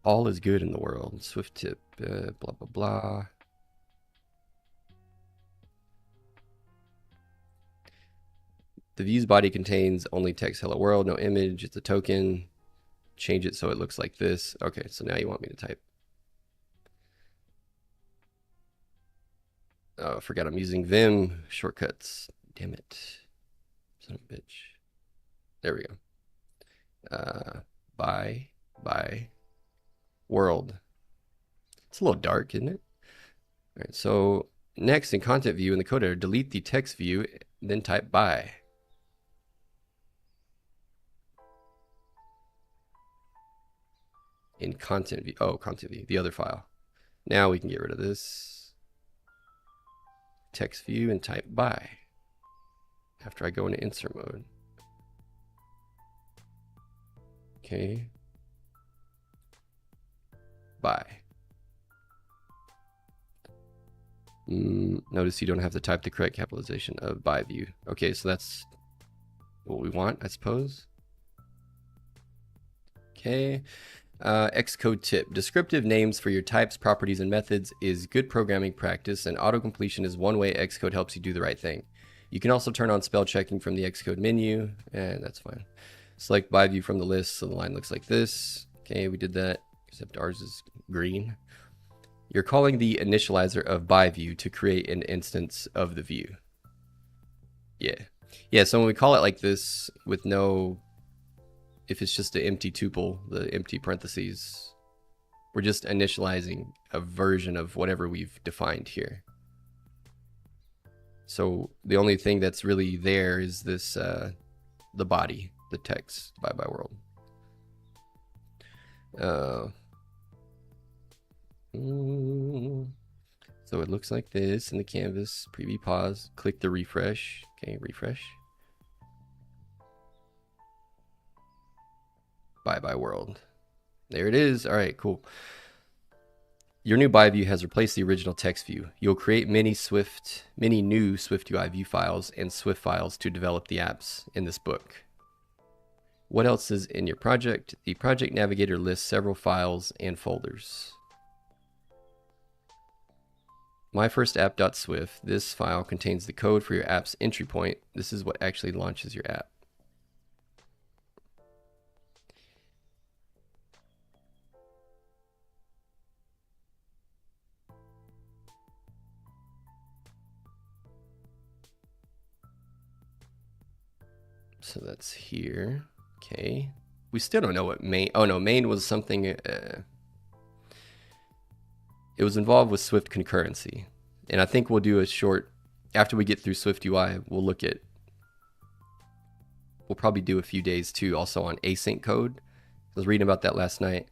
All is good in the world. Swift tip, blah, blah, blah. The view's body contains only text hello world, no image. It's a token. Change it so it looks like this. Okay, so now you want me to type. Oh, I forgot I'm using Vim shortcuts. Damn it. Son of a bitch. There we go. By world. It's a little dark, isn't it? All right, so next in content view in the code editor, delete the text view, then type by. In content view, oh, content view, the other file. Now we can get rid of this text view and type by after I go into insert mode. Okay. By. Notice you don't have to type the correct capitalization of by view. Okay, so that's what we want, I suppose. Okay. Xcode tip. Descriptive names for your types, properties, and methods is good programming practice, and auto-completion is one way Xcode helps you do the right thing. You can also turn on spell checking from the Xcode menu, and that's fine. Select by view from the list so the line looks like this. Okay, we did that, except ours is green. You're calling the initializer of by view to create an instance of the view. Yeah, so when we call it like this with no, if it's just an empty tuple, the empty parentheses, we're just initializing a version of whatever we've defined here. So the only thing that's really there is this, the body, the text, by world. So it looks like this in the canvas. Preview, pause, click the refresh. Okay, refresh. By world. There it is. All right, cool. Your new by view has replaced the original text view. You'll create many new SwiftUI view files and Swift files to develop the apps in this book. What else is in your project? The project navigator lists several files and folders. My first app.swift. This file contains the code for your app's entry point. This is what actually launches your app. So that's here. Okay. We still don't know what main. Oh no, main was something. It was involved with Swift concurrency, and I think we'll do a short after we get through SwiftUI. We'll look at. We'll probably do a few days too, also on async code. I was reading about that last night,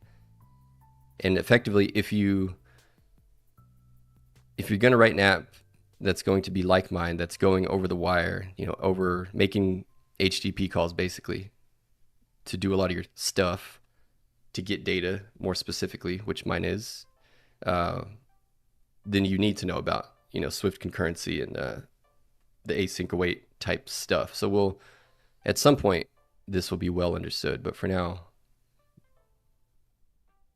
and effectively, if you're going to write an app that's going to be like mine, that's going over the wire, over making HTTP calls basically to do a lot of your stuff, to get data more specifically, which mine is, uh, then you need to know about, Swift concurrency and the async await type stuff. So we'll, at some point, this will be well understood, but for now,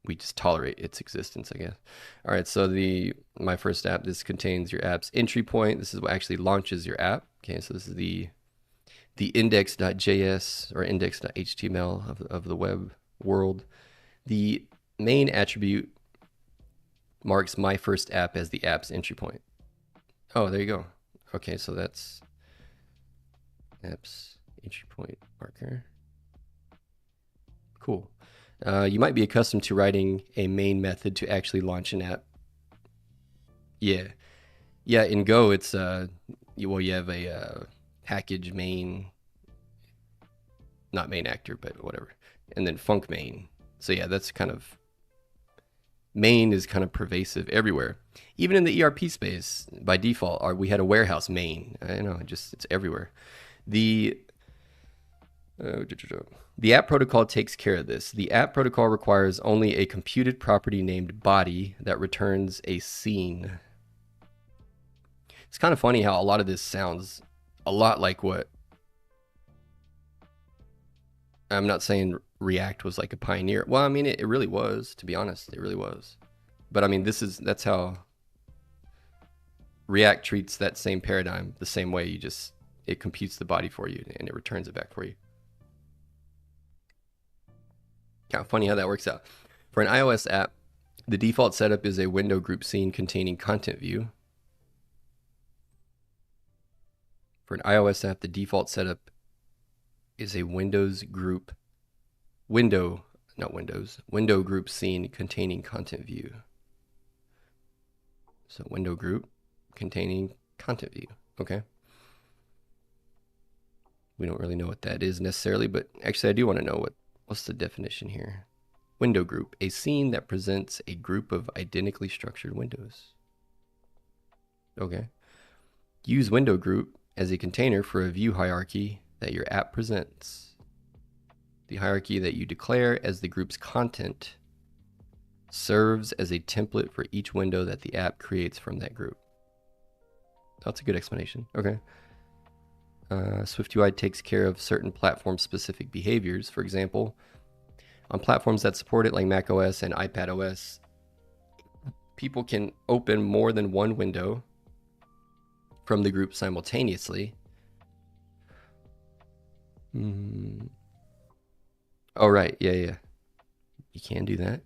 we just tolerate its existence, I guess. All right, so my first app, this contains your app's entry point. This is what actually launches your app. Okay, so this is the index.js or index.html of the web world. The main attribute marks my first app as the app's entry point. Oh, there you go. Okay, so that's app's entry point marker. Cool. You might be accustomed to writing a main method to actually launch an app. Yeah. Yeah, in Go, it's, you have a package main, not main actor, but whatever. And then func main. So yeah, that's kind of, main is kind of pervasive everywhere. Even in the ERP space, by default, we had a warehouse main. I know, it's everywhere. The app protocol takes care of this. The app protocol requires only a computed property named body that returns a scene. It's kind of funny how a lot of this sounds a lot like what, I'm not saying React was like a pioneer. Well, I mean, it really was, to be honest. It really was. But I mean, that's how React treats that same paradigm the same way. It computes the body for you and it returns it back for you. Kind of funny how that works out. For an iOS app, the default setup is a window group scene containing content view. For an iOS app, the default setup is a window group scene containing content view. So window group containing content view. Okay. We don't really know what that is necessarily, but actually I do want to know what's the definition here. Window group, a scene that presents a group of identically structured windows. Okay. Use window group as a container for a view hierarchy that your app presents. The hierarchy that you declare as the group's content serves as a template for each window that the app creates from that group. That's a good explanation. Okay. SwiftUI takes care of certain platform-specific behaviors. For example, on platforms that support it like macOS and iPadOS, people can open more than one window from the group simultaneously. Oh, right. Yeah. You can do that.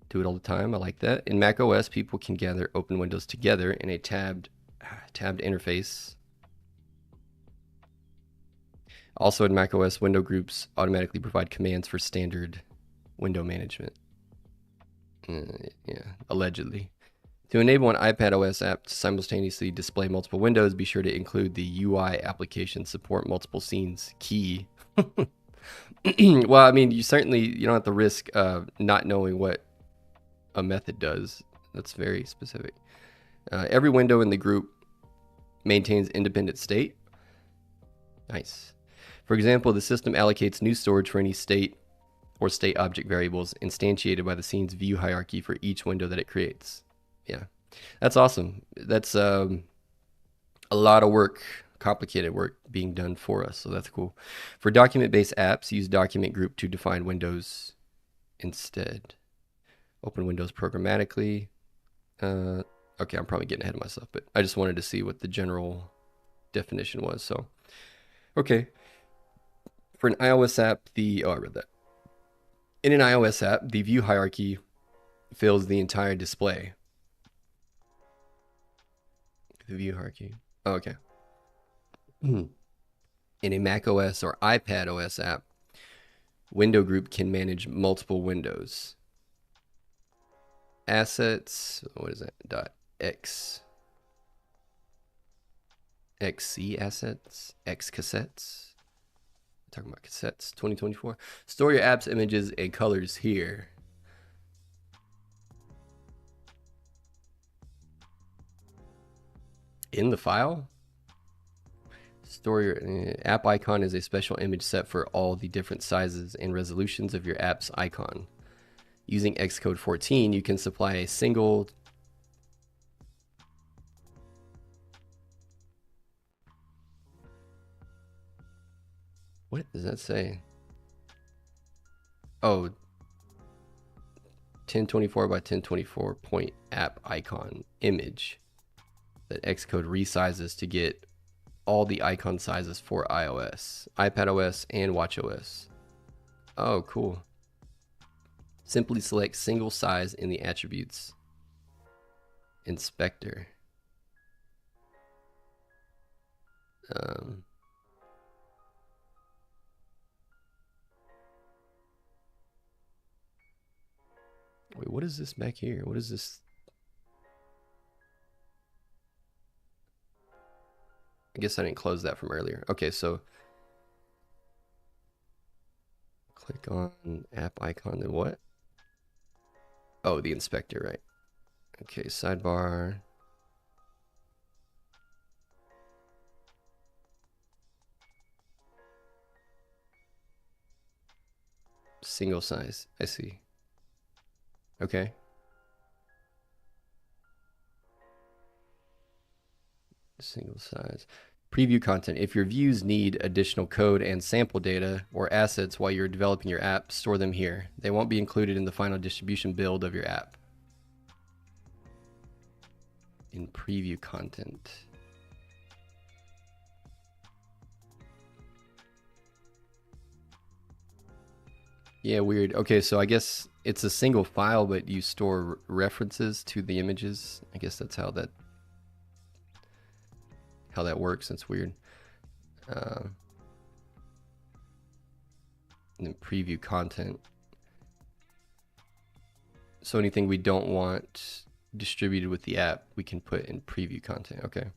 Do it all the time. I like that. In macOS, people can gather open windows together in a tabbed interface. Also in macOS, window groups automatically provide commands for standard window management. Yeah, allegedly. To enable an iPadOS app to simultaneously display multiple windows, be sure to include the UI application support multiple scenes key. Well, I mean, you don't have to risk not knowing what a method does. That's very specific. Every window in the group maintains independent state. Nice. For example, the system allocates new storage for any state or state object variables instantiated by the scene's view hierarchy for each window that it creates. Yeah, that's awesome. That's a lot of work, complicated work being done for us, so that's cool. For document-based apps, use document group to define windows instead. Open windows programmatically. Okay, I'm probably getting ahead of myself, but I just wanted to see what the general definition was. So, okay. For an iOS app, I read that. In an iOS app, the view hierarchy fills the entire display. The view hierarchy. Oh, okay. In a macOS or iPadOS app, window group can manage multiple windows. Assets, what is that? XC assets, X cassettes. Talking about cassettes, 2024. Store your app's images and colors here. In the file? Store your app icon is a special image set for all the different sizes and resolutions of your app's icon. Using Xcode 14, you can supply a single what does that say? Oh, 1024 by 1024 point app icon image that Xcode resizes to get all the icon sizes for iOS, iPadOS, and watchOS. Oh, cool. Simply select single size in the attributes inspector. Wait, what is this back here? What is this? I guess I didn't close that from earlier. Okay, so click on app icon, then what? Oh, the inspector, right? Okay, sidebar. Single size, I see. Okay. Single size. Preview content. If your views need additional code and sample data or assets while you're developing your app, store them here. They won't be included in the final distribution build of your app. In preview content. Yeah, weird. Okay, so I guess it's a single file, but you store references to the images. I guess that's how that works. That's weird. And then preview content. So anything we don't want distributed with the app, we can put in preview content. Okay.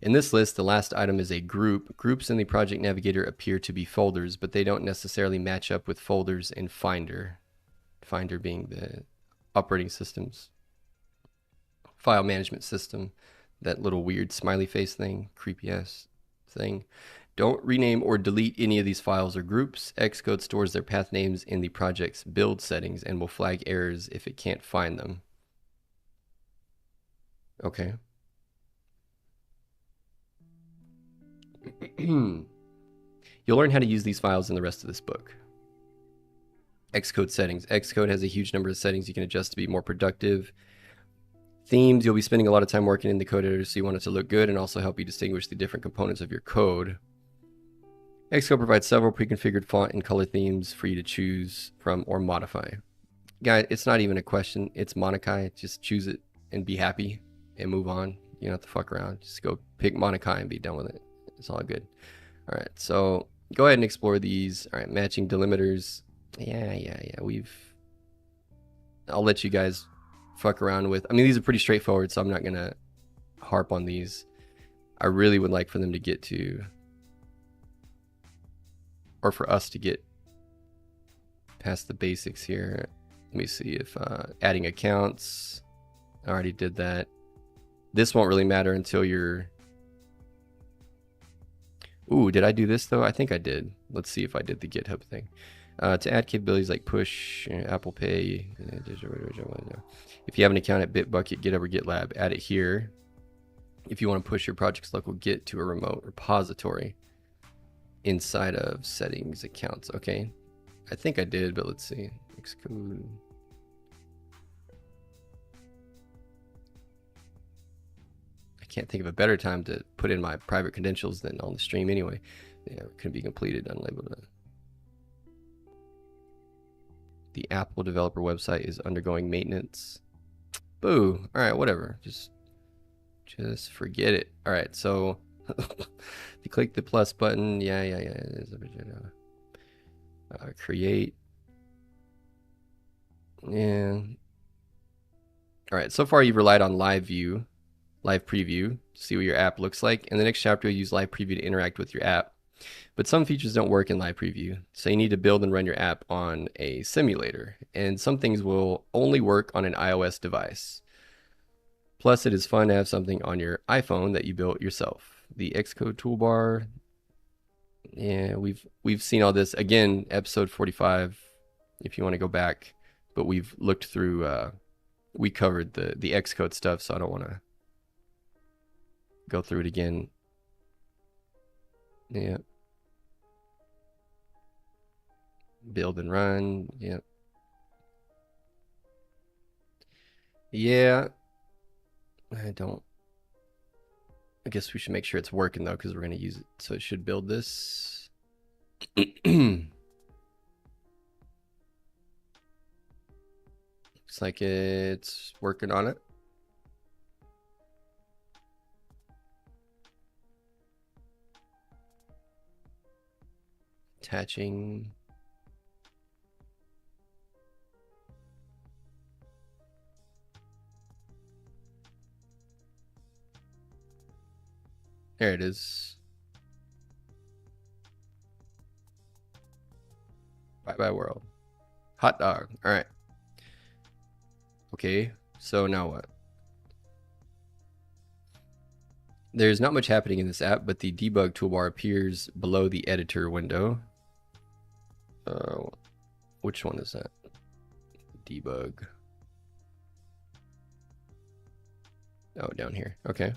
In this list, the last item is a group. Groups in the project navigator appear to be folders, but they don't necessarily match up with folders in Finder. Finder being the operating system's file management system. That little weird smiley face thing, creepy ass thing. Don't rename or delete any of these files or groups. Xcode stores their path names in the project's build settings and will flag errors if it can't find them. Okay. You'll learn how to use these files in the rest of this book. Xcode settings. Xcode has a huge number of settings you can adjust to be more productive. Themes, you'll be spending a lot of time working in the code editor, so you want it to look good and also help you distinguish the different components of your code. Xcode provides several pre-configured font and color themes for you to choose from or modify. Guys, it's not even a question. It's Monokai. Just choose it and be happy and move on. You don't have to fuck around. Just go pick Monokai and be done with it. It's all good. All right, so go ahead and explore these. All right, matching delimiters. Yeah. I'll let you guys fuck around with. I mean, these are pretty straightforward, so I'm not gonna harp on these. I really would like for them to get to, or for us to get past the basics here. Let me see if adding accounts. I already did that. This won't really matter until you're. Ooh, did I do this though? I think I did. Let's see if I did the GitHub thing. To add capabilities like push, Apple Pay. If you have an account at Bitbucket, GitHub, or GitLab, add it here. If you want to push your project's local Git to a remote repository inside of settings accounts. Okay, I think I did, but let's see. Xcode. I can't think of a better time to put in my private credentials than on the stream anyway. Yeah, it can be completed unlabeled. The Apple developer website is undergoing maintenance. Boo. All right, whatever. Just forget it. All right, so if you click the plus button, yeah. Create. Yeah. All right, so far you've relied on live preview to see what your app looks like. In the next chapter, you'll use live preview to interact with your app. But some features don't work in live preview, so you need to build and run your app on a simulator, and some things will only work on an iOS device. Plus, it is fun to have something on your iPhone that you built yourself. The Xcode toolbar, yeah, we've seen all this. Again, episode 45, if you want to go back but we've looked through. We covered the Xcode stuff, so I don't want to go through it again. Yeah. Build and run. Yep. Yeah. I don't. I guess we should make sure it's working though, because we're going to use it. So it should build this. Looks like it's working on it. Attaching. There it is. Bye bye world. Hot dog. All right. Okay. So now what? There's not much happening in this app, but the debug toolbar appears below the editor window. Which one is that? Debug. Oh, down here. Okay.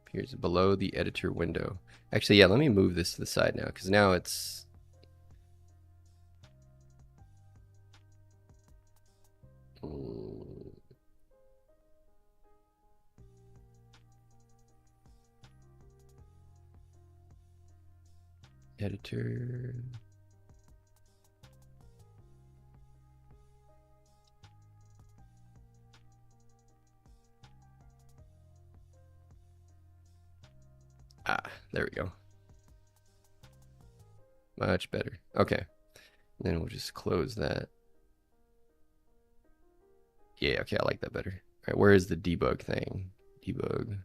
Appears below the editor window. Actually, yeah, let me move this to the side now, because now it's... Editor... Ah, there we go. Much better. Okay. Then we'll just close that. Yeah, okay, I like that better. All right, where is the debug thing? Debug.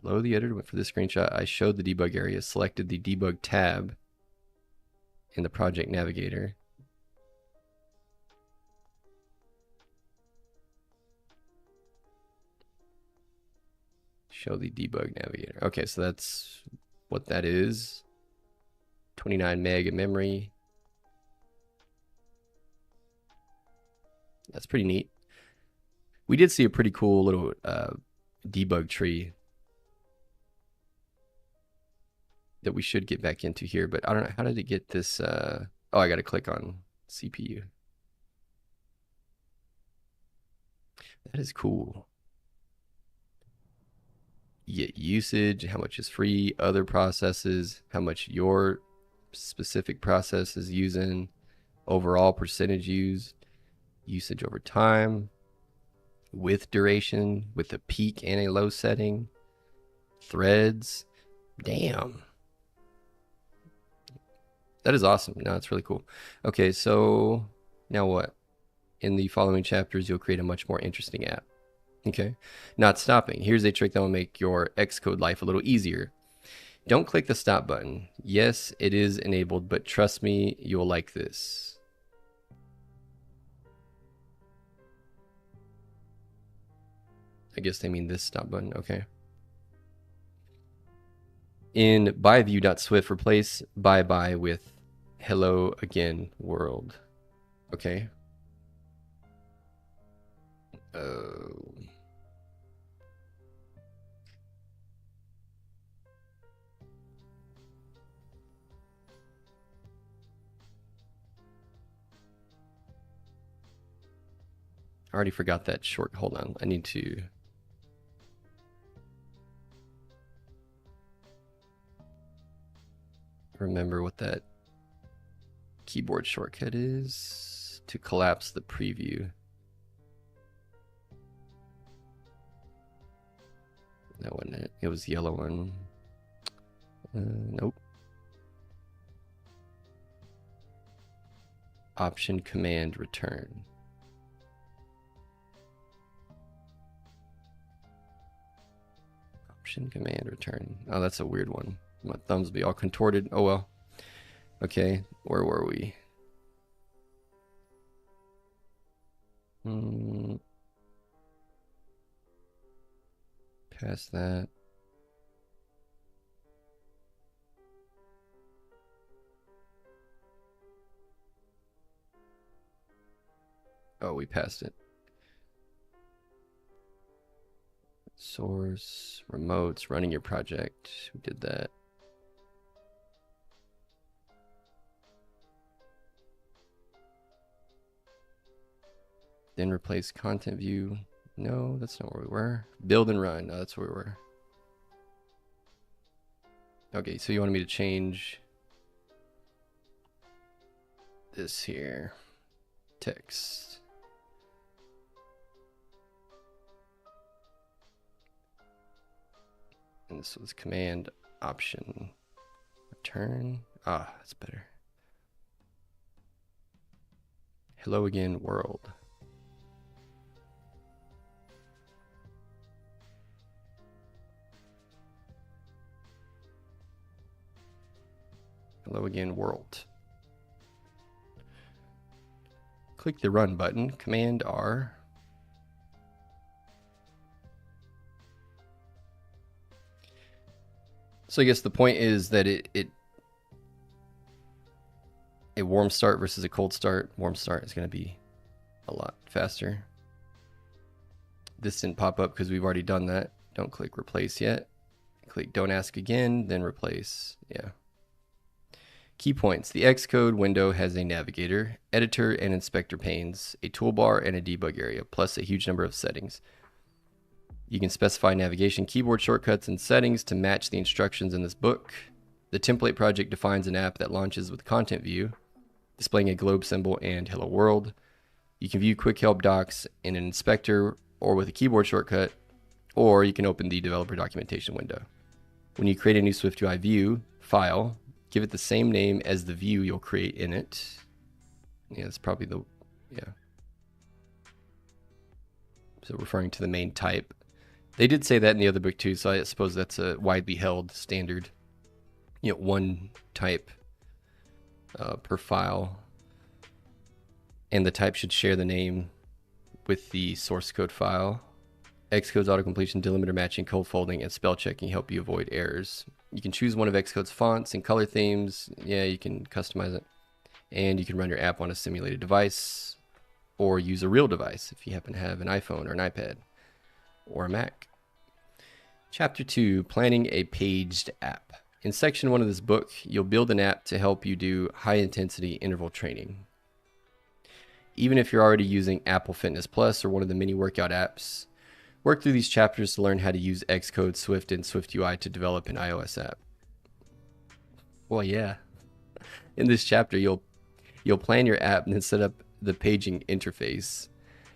Below the editor, for this screenshot, I showed the debug area, selected the debug tab in the project navigator. Show the debug navigator. Okay, so that's what that is. 29 meg of memory. That's pretty neat. We did see a pretty cool little debug tree that we should get back into here, but I don't know, how did it get this? Oh, I got to click on CPU. That is cool. You get usage, how much is free, other processes, how much your specific process is using, overall percentage used, usage over time, with duration, with a peak and a low setting, threads. Damn. That is awesome. No, it's really cool. Okay, so now what? In the following chapters, you'll create a much more interesting app. Okay, not stopping. Here's a trick that will make your Xcode life a little easier. Don't click the stop button. Yes, it is enabled, but trust me, you'll like this. I guess they mean this stop button. Okay. In byview.swift, replace bye bye with hello again world. Okay. Oh. I already forgot that short. Hold on. I need to remember what that keyboard shortcut is to collapse the preview. That wasn't it. It was the yellow one. Nope. Option command return. Option command return. Oh, that's a weird one. My thumbs be all contorted. Oh well. Okay, where were we? Past that. Oh, we passed it. Source, remotes, running your project. We did that. Then replace content view. No, that's not where we were. Build and run. No, that's where we were. Okay, so you wanted me to change this here. Text. And this was command option. Return. Ah, that's better. Hello again, world. Hello again, world. Click the run button, Command R. So I guess the point is that a warm start versus a cold start. Warm start is going to be a lot faster. This didn't pop up because we've already done that. Don't click replace yet. Click don't ask again, then replace. Yeah. Key points. The Xcode window has a navigator, editor, and inspector panes, a toolbar, and a debug area, plus a huge number of settings. You can specify navigation keyboard shortcuts and settings to match the instructions in this book. The template project defines an app that launches with content view, displaying a globe symbol and hello world. You can view quick help docs in an inspector or with a keyboard shortcut, or you can open the developer documentation window. When you create a new SwiftUI view file, give it the same name as the view you'll create in it. Yeah, that's probably the, yeah. So referring to the main type. They did say that in the other book too, so I suppose that's a widely held standard. You know, one type per file. And the type should share the name with the source code file. Xcode's autocompletion, delimiter matching, code folding, and spell checking help you avoid errors. You can choose one of Xcode's fonts and color themes. Yeah, you can customize it. And you can run your app on a simulated device or use a real device if you happen to have an iPhone or an iPad or a Mac. Chapter 2, Planning a Paged App. In section 1 of this book, you'll build an app to help you do high-intensity interval training. Even if you're already using Apple Fitness Plus or one of the many workout apps, work through these chapters to learn how to use Xcode, Swift, and SwiftUI to develop an iOS app. Well, yeah. In this chapter, you'll plan your app and then set up the paging interface.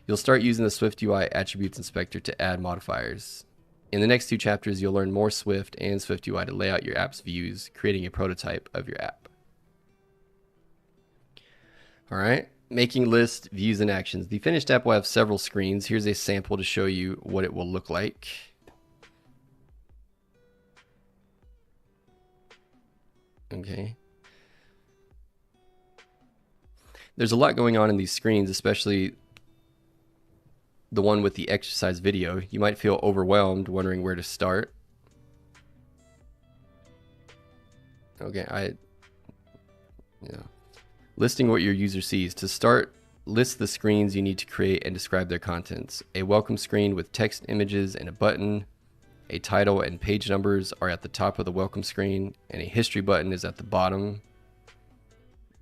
You'll start using the SwiftUI attributes inspector to add modifiers. In the next 2 chapters, you'll learn more Swift and SwiftUI to lay out your app's views, creating a prototype of your app. All right. Making lists, views, and actions. The finished app will have several screens. Here's a sample to show you what it will look like. Okay. There's a lot going on in these screens, especially the one with the exercise video. You might feel overwhelmed, wondering where to start. Okay, yeah. Listing what your user sees. To start, list the screens you need to create and describe their contents. A welcome screen with text, images, and a button. A title and page numbers are at the top of the welcome screen, and a history button is at the bottom.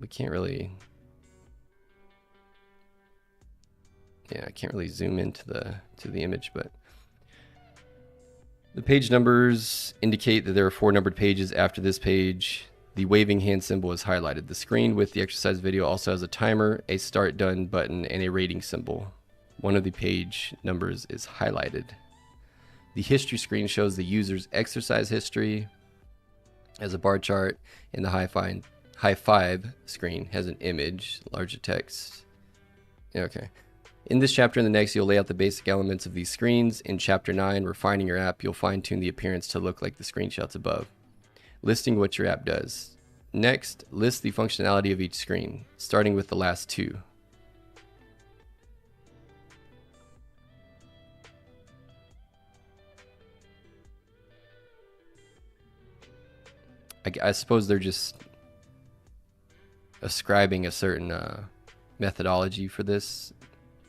We can't really... Yeah, I can't really zoom into the image, but the page numbers indicate that there are 4 numbered pages after this page. The waving hand symbol is highlighted. The screen with the exercise video also has a timer, a start done button, and a rating symbol. One of the page numbers is highlighted. The history screen shows the user's exercise history as a bar chart, and the high five screen has an image, larger text. Okay. In this chapter and the next, you'll lay out the basic elements of these screens. In Chapter 9, Refining Your App, you'll fine-tune the appearance to look like the screenshots above. Listing what your app does. Next, list the functionality of each screen, starting with the last 2. I suppose they're just ascribing a certain methodology for this.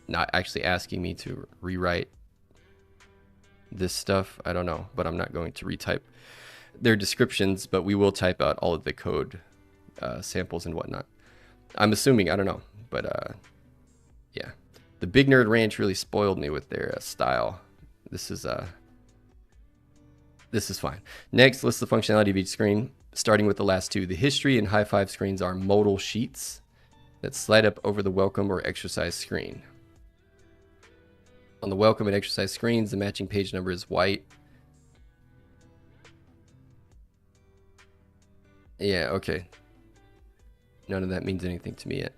not actually asking me to rewrite this stuff. I don't know, but I'm not going to retype their descriptions, but we will type out all of the code samples and whatnot. I'm assuming, I don't know, but yeah. The Big Nerd Ranch really spoiled me with their style. This is fine. Next, list the functionality of each screen, starting with the last two. The history and high five screens are modal sheets that slide up over the welcome or exercise screen. On the welcome and exercise screens, the matching page number is white. Yeah, okay. None of that means anything to me yet.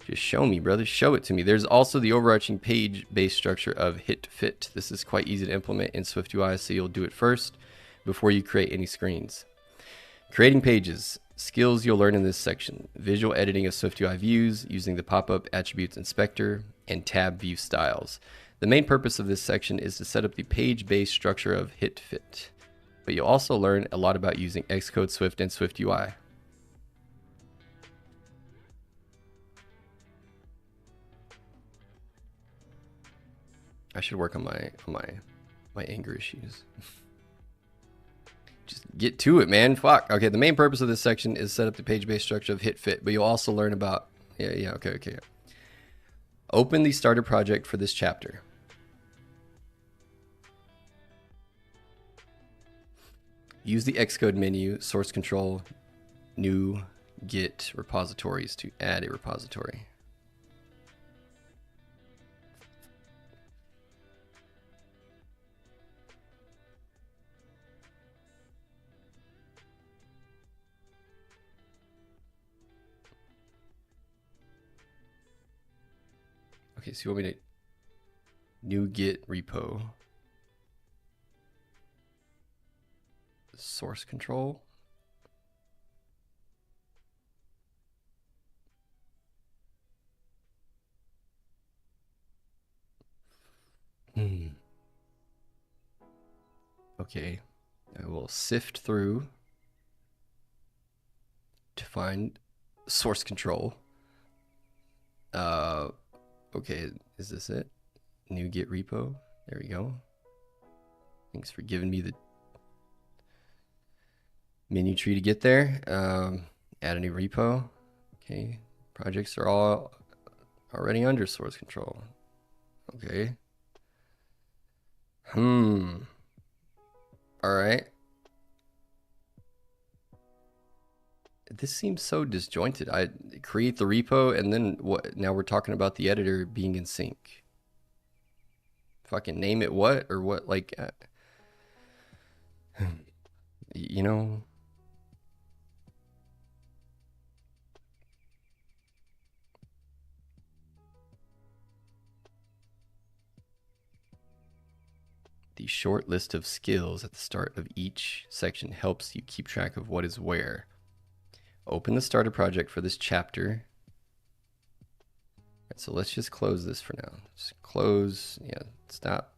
Just show me, brother. Show it to me. There's also the overarching page-based structure of hit fit. This is quite easy to implement in SwiftUI, so you'll do it first before you create any screens. Creating pages. Skills you'll learn in this section. Visual editing of SwiftUI views using the pop-up attributes inspector and tab view styles. The main purpose of this section is to set up the page-based structure of hit fit, but you'll also learn a lot about using Xcode Swift and SwiftUI. I should work on my anger issues. Just get to it, man. Fuck. Okay, the main purpose of this section is set up the page-based structure of hit fit, but you'll also learn about okay. Open the starter project for this chapter. Use the Xcode menu, source control, new, git repositories to add a repository. Okay, so you want me to new git repo, source control. Okay, I will sift through to find source control. Okay, is this it? New git repo. There we go. Thanks for giving me the menu tree to get there. Add a new repo. Okay, projects are all already under source control. Okay. All right. This seems so disjointed. I create the repo and then what? Now we're talking about the editor being in sync. Fucking name it what or what? Like, you know. The short list of skills at the start of each section helps you keep track of what is where. Open the starter project for this chapter. Right, so let's just close this for now. Just close. Yeah, stop.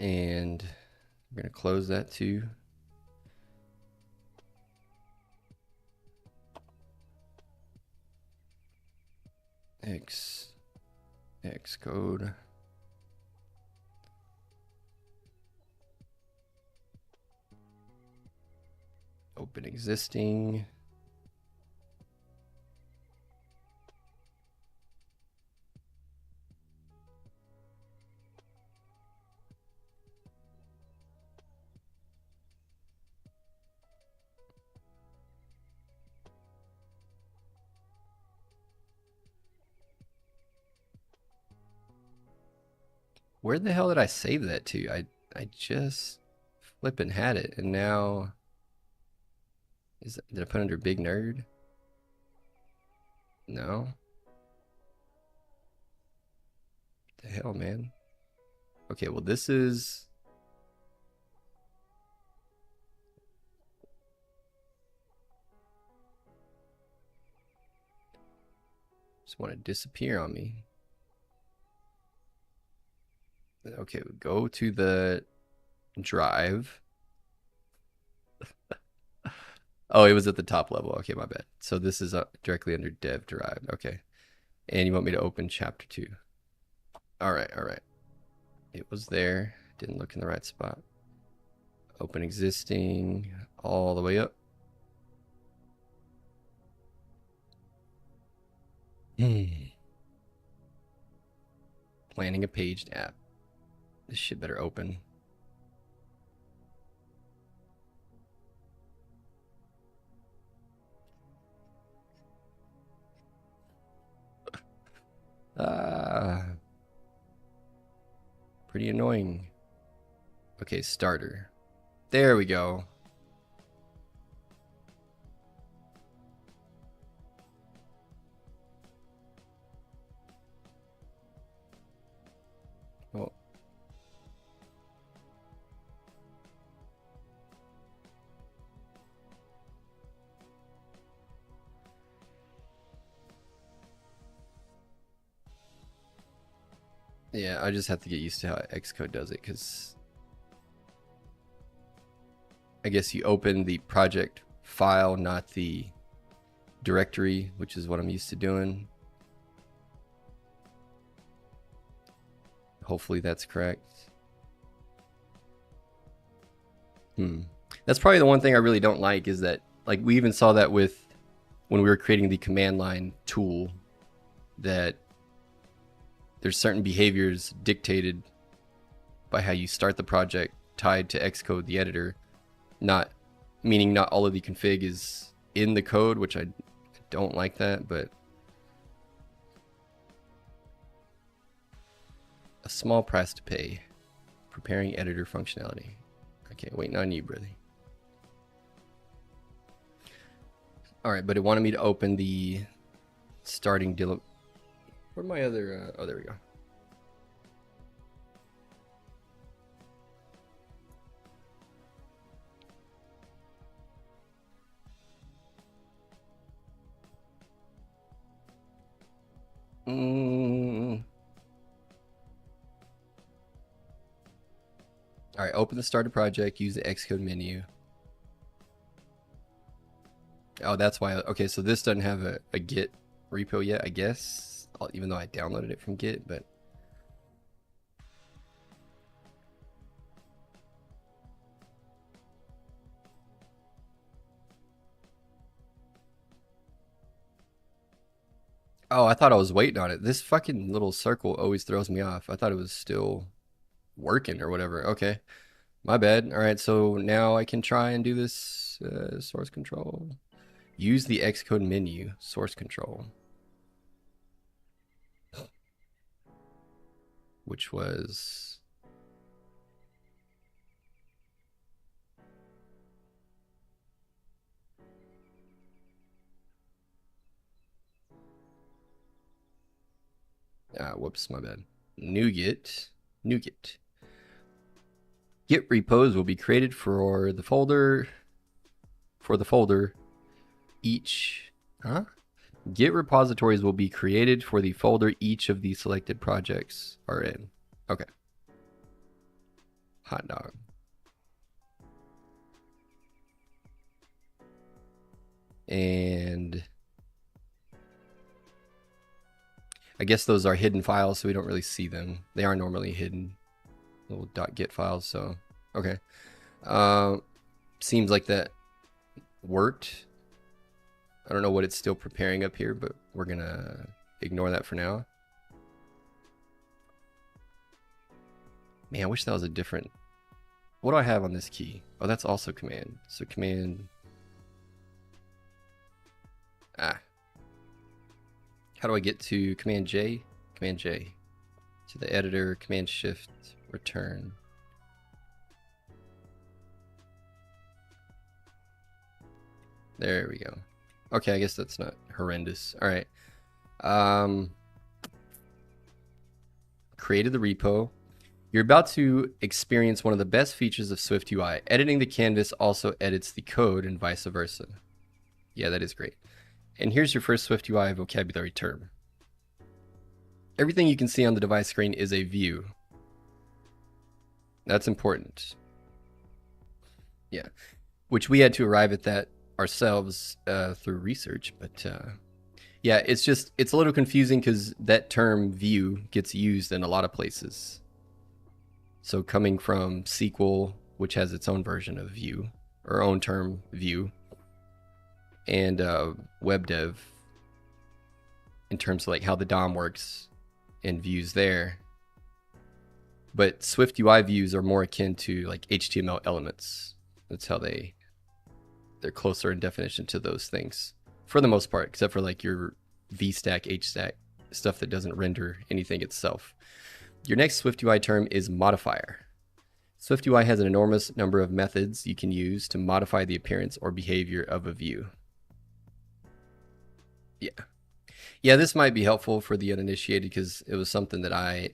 And we're going to close that too. Xcode. Open existing. Where the hell did I save that to? I just flipping had it, and now did I put under Big Nerd? No. What the hell, man? Okay, well this is just want to disappear on me. Okay, go to the drive. Oh, it was at the top level. Okay, my bad. So this is directly under dev derived. Okay. And you want me to open chapter 2. All right, all right. It was there. Didn't look in the right spot. Open existing all the way up. Planning a paged app. This shit better open. Pretty annoying. Okay, starter. There we go. Oh. Yeah, I just have to get used to how Xcode does it, because I guess you open the project file, not the directory, which is what I'm used to doing. Hopefully that's correct. That's probably the one thing I really don't like, is that, like, we even saw that with when we were creating the command line tool, that there's certain behaviors dictated by how you start the project tied to Xcode, the editor, not meaning not all of the config is in the code, which I don't like that, but a small price to pay. Preparing editor functionality. Okay, waiting on you, brother. All right, but it wanted me to open the starting deal. Where'd my other, oh, there we go. All right, open the starter project, use the Xcode menu. Oh, that's why. Okay, so this doesn't have a Git repo yet, I guess, even though I downloaded it from Git, but oh, I thought I was waiting on it. This fucking little circle always throws me off. I thought it was still working or whatever. Okay, my bad. All right, so now I can try and do this source control. Use the Xcode menu, source control, which was whoops, my bad. NuGet. Git repos will be created for the folder. Each, Git repositories will be created for the folder each of the selected projects are in. Okay. Hot dog. And I guess those are hidden files, so we don't really see them. They are normally hidden, little .git files, so okay. Seems like that worked. I don't know what it's still preparing up here, but we're gonna ignore that for now. Man, I wish that was a different... What do I have on this key? Oh, that's also command. So command... How do I get to command J? Command J. To the editor, command shift, return. There we go. Okay, I guess that's not horrendous. All right. Created the repo. You're about to experience one of the best features of SwiftUI. Editing the canvas also edits the code and vice versa. Yeah, that is great. And here's your first SwiftUI vocabulary term. Everything you can see on the device screen is a view. That's important. Yeah, which we had to arrive at that ourselves through research, but Yeah, it's a little confusing because that term view gets used in a lot of places. So coming from SQL, which has its own version of view, or own term view, and web dev in terms of like how the DOM works and views there. But SwiftUI views are more akin to like HTML elements. That's how they're closer in definition to those things for the most part, except for like your VStack, HStack stuff that doesn't render anything itself. Your next SwiftUI term is modifier. SwiftUI has an enormous number of methods you can use to modify the appearance or behavior of a view. Yeah. Yeah, this might be helpful for the uninitiated because it was something that I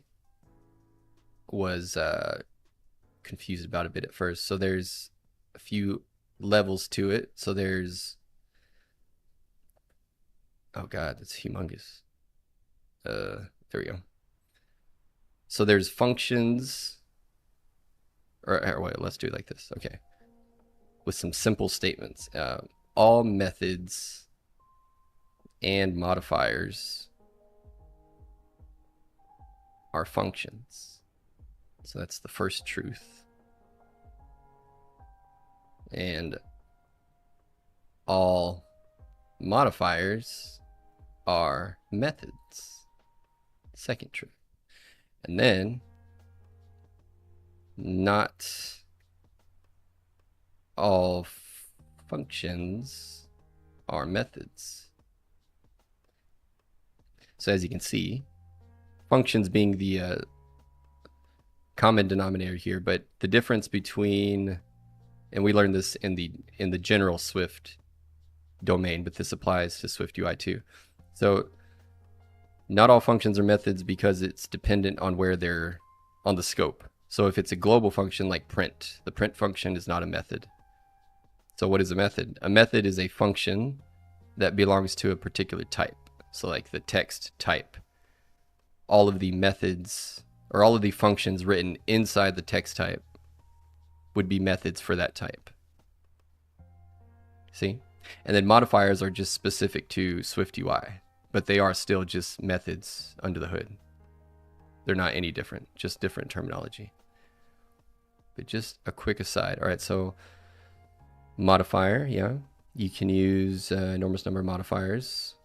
was confused about a bit at first. So there's a few levels to it. So there's, oh God, that's humongous. There we go. So there's functions, or wait, let's do it like this. Okay. With some simple statements. All methods and modifiers are functions. So that's the first truth. And all modifiers are methods. Second truth. And then not all functions are methods. So as you can see, functions being the common denominator here, but the difference between, and we learned this in the general Swift domain, but this applies to SwiftUI too. So not all functions are methods because it's dependent on where they're on the scope. So if it's a global function like print, the print function is not a method. So what is a method? A method is a function that belongs to a particular type. So like the text type. All of the methods or all of the functions written inside the text type would be methods for that type. See? And then modifiers are just specific to SwiftUI, but they are still just methods under the hood. They're not any different, just different terminology. But just a quick aside. All right, so modifier, yeah. You can use an enormous number of modifiers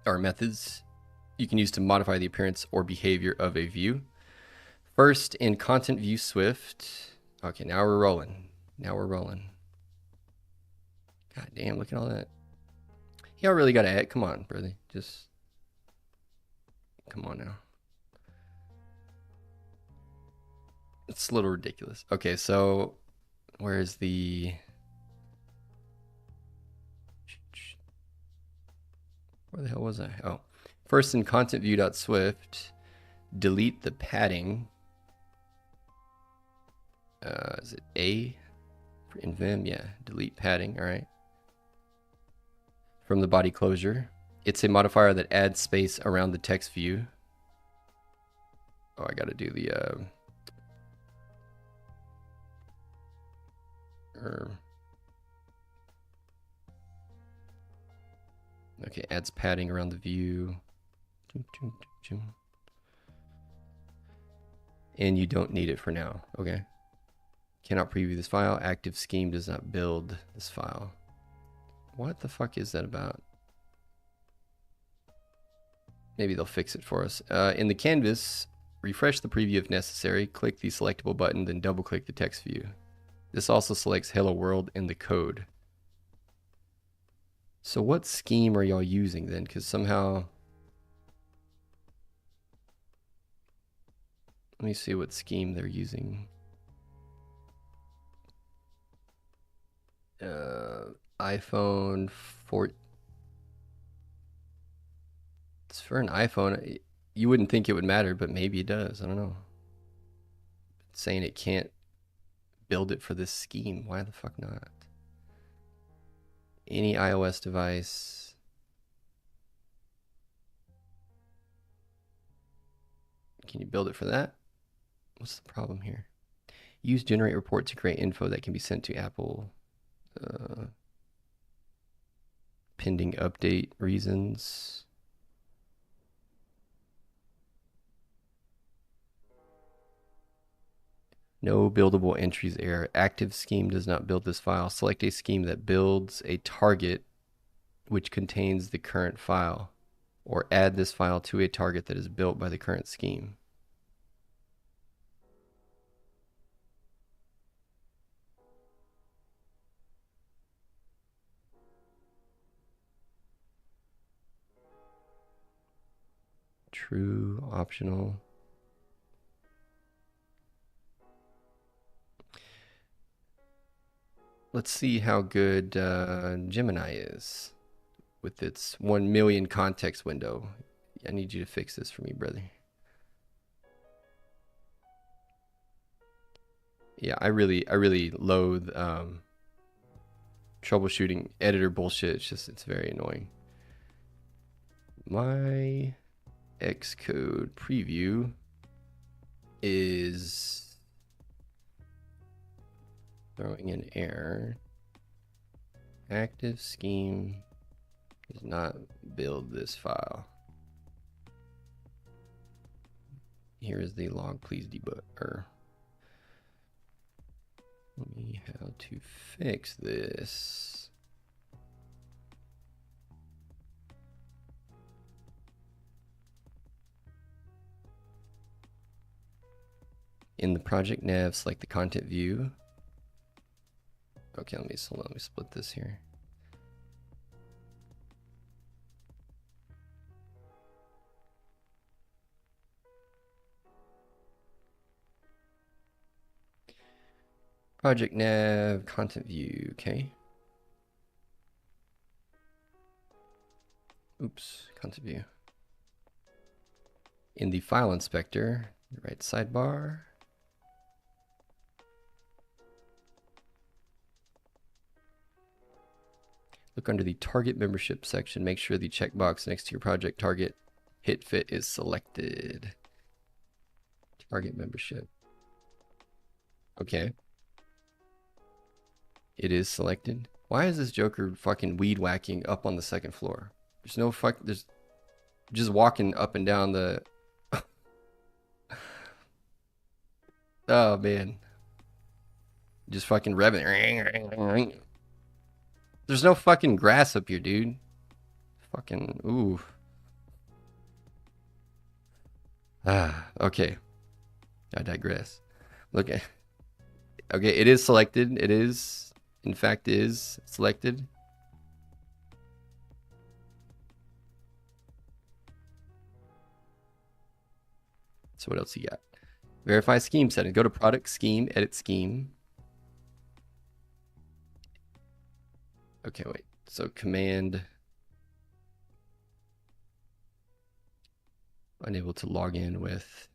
or methods you can use to modify the appearance or behavior of a view. First, in Content View Swift. Okay, now we're rolling. Now we're rolling. God damn, look at all that. Y'all really gotta add. Come on, brother. Just come on now. It's a little ridiculous. Okay, so where's the... Where the hell was I? Oh. First in Content View.swift, delete the padding. Is it A in Vim? Yeah, delete padding. All right. From the body closure. It's a modifier that adds space around the text view. Oh, I got to do the... Okay, adds padding around the view. And you don't need it for now. Okay. Cannot preview this file. Active scheme does not build this file. What the fuck is that about? Maybe they'll fix it for us. In the canvas, refresh the preview if necessary. Click the selectable button, then double click the text view. This also selects Hello World in the code. So what scheme are y'all using then? Because somehow... Let me see what scheme they're using. iPhone 4. It's for an iPhone. You wouldn't think it would matter, but maybe it does. I don't know. It's saying it can't build it for this scheme. Why the fuck not? Any iOS device. Can you build it for that? What's the problem here? Use generate report to create info that can be sent to Apple. Pending update reasons. No buildable entries error. Active scheme does not build this file. Select a scheme that builds a target which contains the current file, or add this file to a target that is built by the current scheme. True, optional. Let's see how good Gemini is with its 1 million context window. I need you to fix this for me, brother. Yeah, I really loathe troubleshooting editor bullshit. It's very annoying. My Xcode preview is throwing an error. Active scheme does not build this file. Here is the log. Please debug. Let me how to fix this. In the project nav, select the content view. Okay, let me split this here. Project nav, content view, okay. Oops, content view. In the file inspector, right sidebar. Look under the target membership section. Make sure the checkbox next to your project target hit fit is selected. Target membership. Okay. It is selected. Why is this Joker fucking weed whacking up on the second floor? There's no there's just walking up and down the oh man. Just fucking revving. There's no fucking grass up here, dude. Fucking ooh. Ah, okay. I digress. Look at okay, it is selected. It is in fact is selected. So what else you got? Verify scheme setting. Go to product scheme, edit scheme. Okay, wait. So command unable to log in with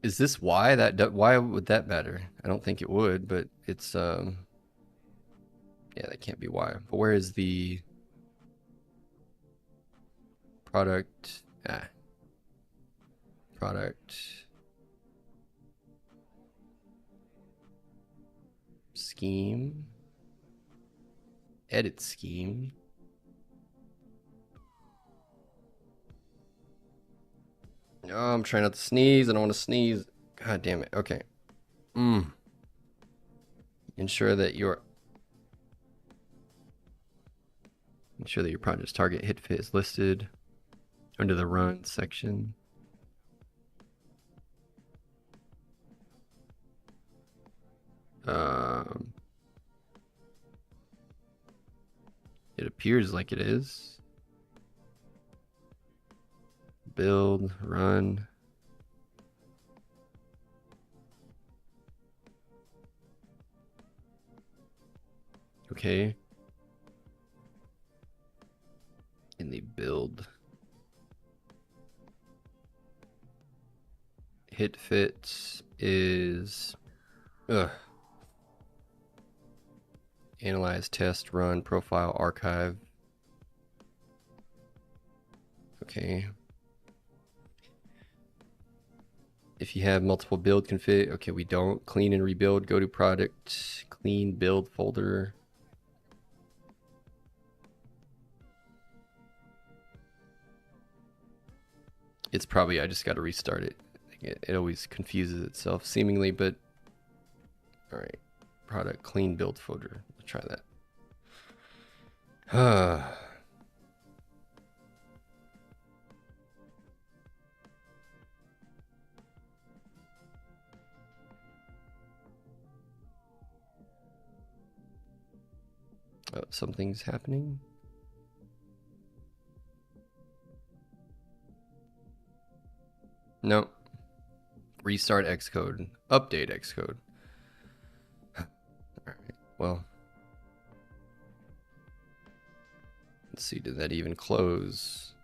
is this why that why would that matter? I don't think it would, but it's yeah, that can't be why. But where is the product product scheme edit scheme? No, I'm trying not to sneeze. I don't want to sneeze. God damn it. Okay. Ensure that your project's target hit fit is listed under the run section. It appears like it is. Build, run. Okay. In the build. Hit fit is Analyze, test, run, profile, archive. Okay. If you have multiple build config, okay, we don't. Clean and rebuild, go to product, clean build folder. It's probably, I just got to restart it. It always confuses itself seemingly, but all right. Product, clean build folder. Let's try that. Oh, something's happening. No. Restart Xcode. Update Xcode. All right. Well, let's see. Did that even close?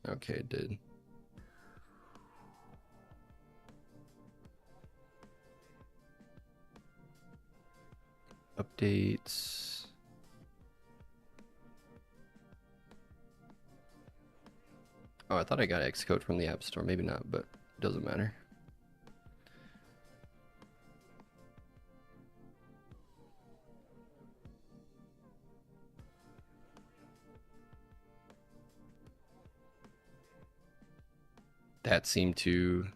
Okay, it did. Updates. Oh, I thought I got Xcode from the App Store. Maybe not, but it doesn't matter. That seemed to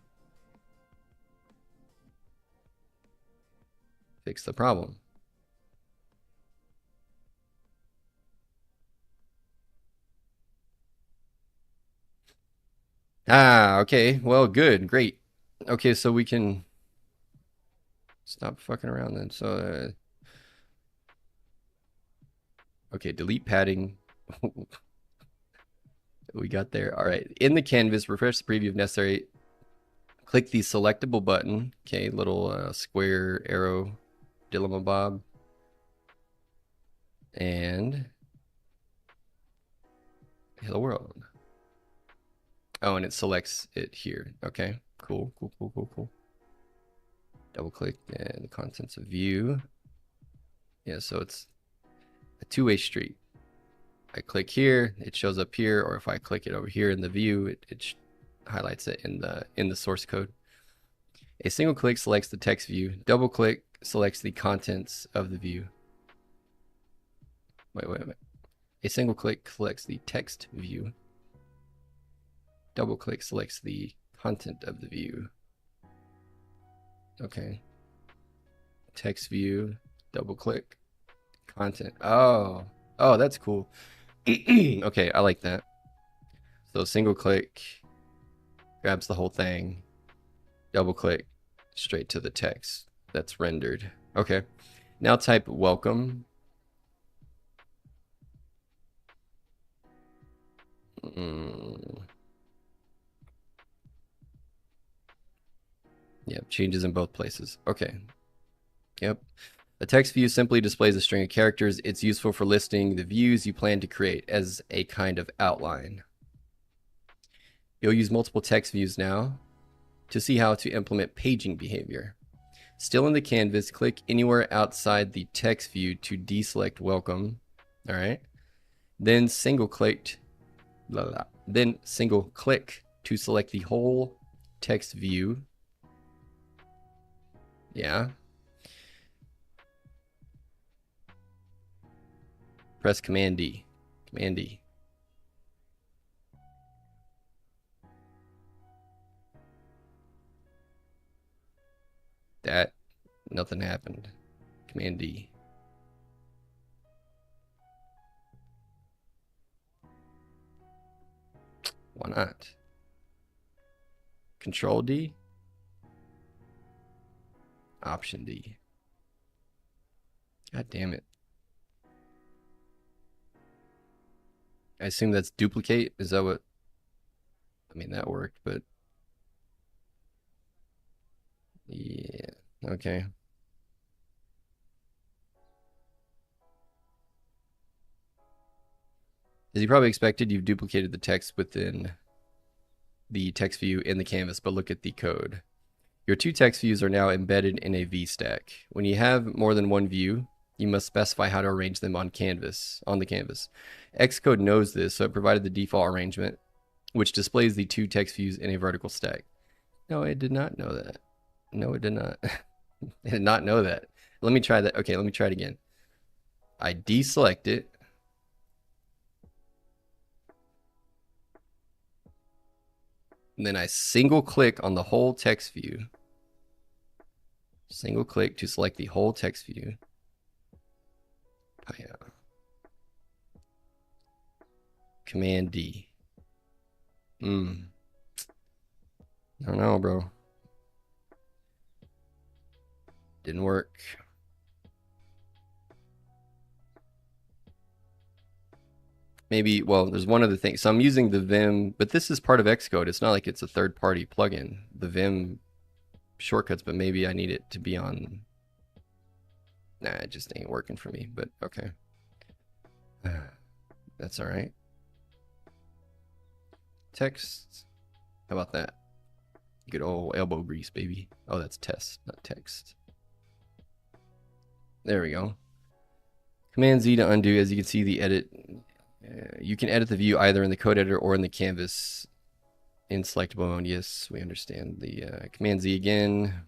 fix the problem. Ah, okay. Well, good. Great. Okay, so we can stop fucking around then. So, okay, delete padding. We got there. All right. In the canvas, refresh the preview if necessary. Click the selectable button. Okay, little square arrow, dilemma bob. And hello world. Oh, and it selects it here. Okay, cool. Double click and the contents of view. Yeah, so it's a two-way street. I click here, it shows up here, or if I click it over here in the view, it highlights it in the source code. A single click selects the text view. Double click selects the contents of the view. Wait. A single click selects the text view. Double click selects the content of the view. Okay. Text view, double click, content. Oh, that's cool. Okay, I like that. So single click grabs the whole thing, double click straight to the text that's rendered. Okay. Now type welcome. Yep, changes in both places. Okay. Yep. A text view simply displays a string of characters. It's useful for listing the views you plan to create as a kind of outline. You'll use multiple text views now to see how to implement paging behavior. Still in the canvas, click anywhere outside the text view to deselect welcome. All right. Then single click to select the whole text view. Yeah. Press Command D. Command D. That nothing happened. Command D. Why not? Control D. Option D. God damn it. I assume that's duplicate. Is that what? I mean, that worked, but yeah. Okay. As you probably expected, you've duplicated the text within the text view in the canvas, but look at the code. Your two text views are now embedded in a VStack. When you have more than one view, you must specify how to arrange them on the canvas. Xcode knows this, so it provided the default arrangement, which displays the two text views in a vertical stack. No, it did not know that. No, it did not. It did not know that. Let me try that. Okay, let me try it again. I deselect it. And then I single click on the whole text view. Single click to select the whole text view. Command D. I don't know, bro. Didn't work. Maybe, well, there's one other thing. So I'm using the Vim, but this is part of Xcode. It's not like it's a third-party plugin. The Vim shortcuts, but maybe I need it to be on. Nah, it just ain't working for me, but okay. That's all right. Text. How about that? Good old elbow grease, baby. Oh, that's test, not text. There we go. Command Z to undo. As you can see, the edit. You can edit the view either in the code editor or in the canvas in selectable mode. Yes, we understand. The Command Z again.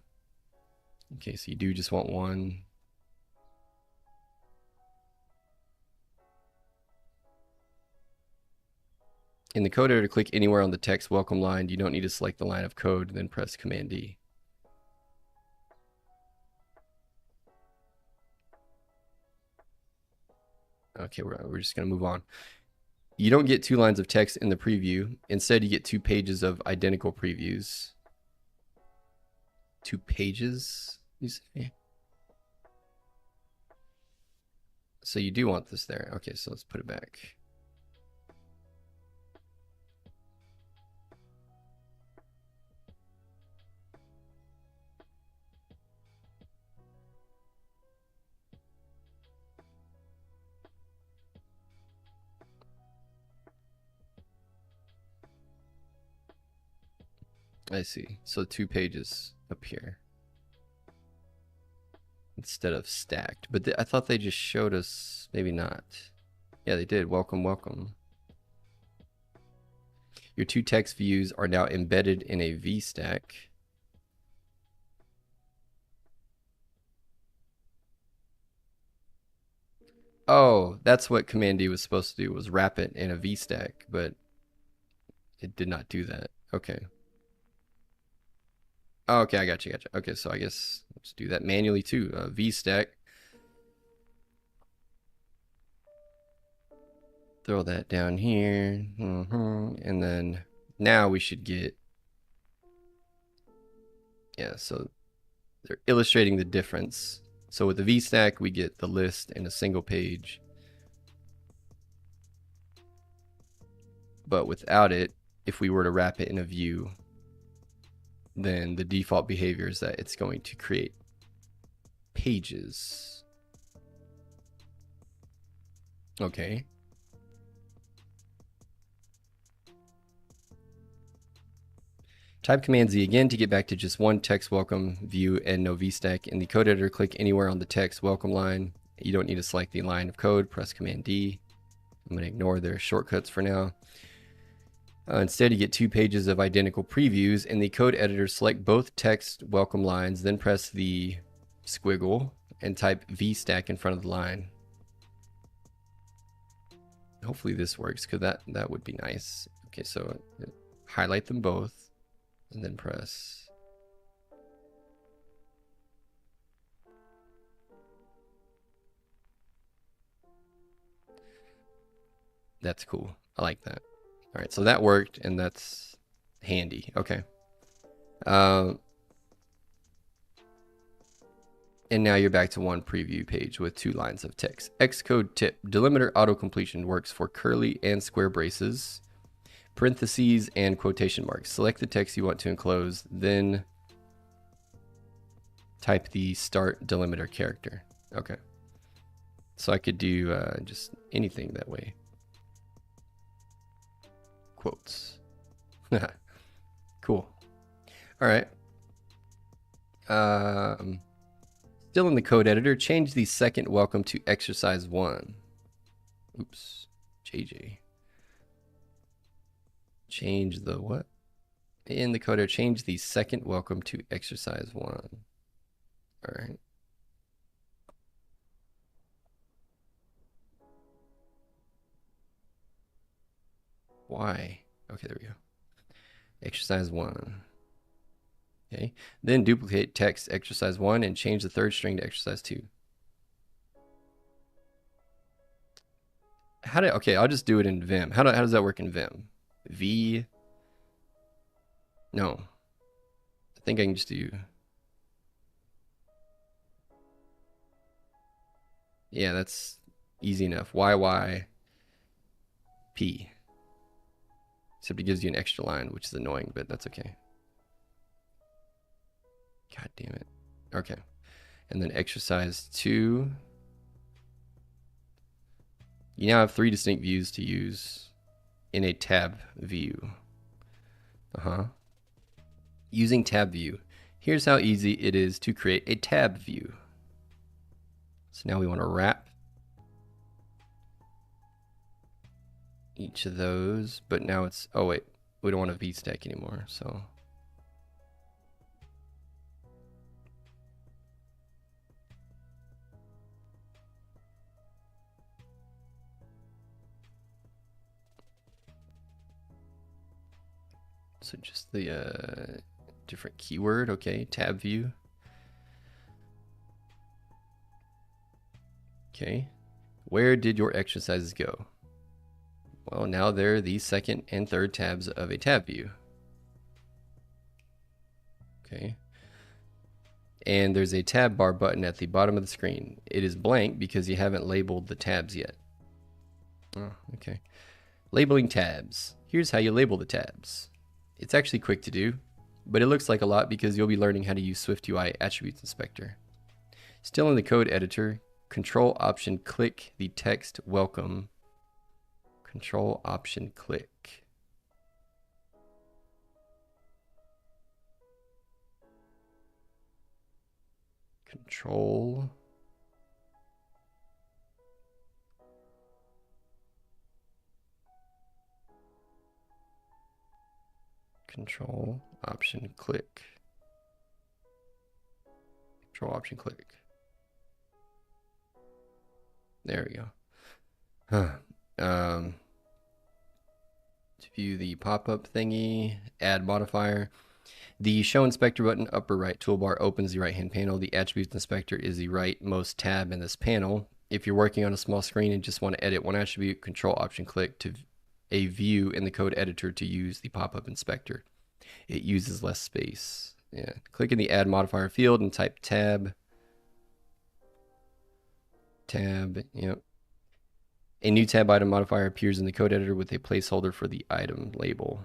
Okay, so you do just want one. In the code editor, click anywhere on the text welcome line. You don't need to select the line of code, then press Command D. Okay, we're just going to move on. You don't get 2 lines of text in the preview. Instead, you get 2 pages of identical previews. 2 pages, you say? So you do want this there. Okay, so let's put it back. I see. So 2 pages up here instead of stacked. But I thought they just showed us, maybe not. Yeah, they did. Welcome, welcome. Your 2 text views are now embedded in a VStack. Oh, that's what Command D was supposed to do, was wrap it in a VStack, but it did not do that. Okay. Oh, okay, I got you. Okay, so I guess let's do that manually too. VStack. Throw that down here. And then now we should get, yeah, so they're illustrating the difference. So with the VStack, we get the list in a single page. But without it, if we were to wrap it in a view, then the default behavior is that it's going to create pages. Okay. Type Command Z again to get back to just one text welcome view and no VStack. In the code editor, click anywhere on the text welcome line. You don't need to select the line of code. Press Command D. I'm going to ignore their shortcuts for now. Instead, you get 2 pages of identical previews. In the code editor, select both text welcome lines, then press the squiggle and type VStack in front of the line. Hopefully this works, because that would be nice. Okay, so highlight them both and then press. That's cool. I like that. All right, so that worked, and that's handy. Okay. And now you're back to one preview page with 2 lines of text. Xcode tip: delimiter auto-completion works for curly and square braces, parentheses, and quotation marks. Select the text you want to enclose, then type the start delimiter character. Okay. So I could do just anything that way. Quotes. Cool. All right. Still in the code editor, change the second welcome to exercise 1. Oops, JJ. Change the what? In the code editor, change the second welcome to exercise 1. All right. Why? Okay, there we go. Exercise 1. Okay. Then duplicate text exercise 1 and change the third string to exercise 2. Okay, I'll just do it in Vim. How does that work in Vim? V. No. I think I can just do. Yeah, that's easy enough. YYP. Except it gives you an extra line, which is annoying, but that's okay. God damn it. Okay. And then exercise 2. You now have 3 distinct views to use in a tab view. Using tab view. Here's how easy it is to create a tab view. So now we want to wrap each of those, but now it's, oh wait, we don't want a VStack anymore, so. So just the different keyword, okay, tab view. Okay, where did your exercises go? Well, now they're the second and third tabs of a tab view. Okay. And there's a tab bar button at the bottom of the screen. It is blank because you haven't labeled the tabs yet. Oh, okay. Labeling tabs. Here's how you label the tabs. It's actually quick to do, but it looks like a lot because you'll be learning how to use SwiftUI Attributes Inspector. Still in the code editor, Control Option click the text welcome. Control Option click. Control. Control Option click. Control Option click. There we go. To view the pop-up thingy, add modifier. The Show Inspector button, upper right toolbar, opens the right-hand panel. The Attributes Inspector is the rightmost tab in this panel. If you're working on a small screen and just want to edit one attribute, Control Option click to a view in the code editor to use the pop-up inspector. It uses less space. Yeah. Click in the Add Modifier field and type tab. Tab, yep. A new tab item modifier appears in the code editor with a placeholder for the item label.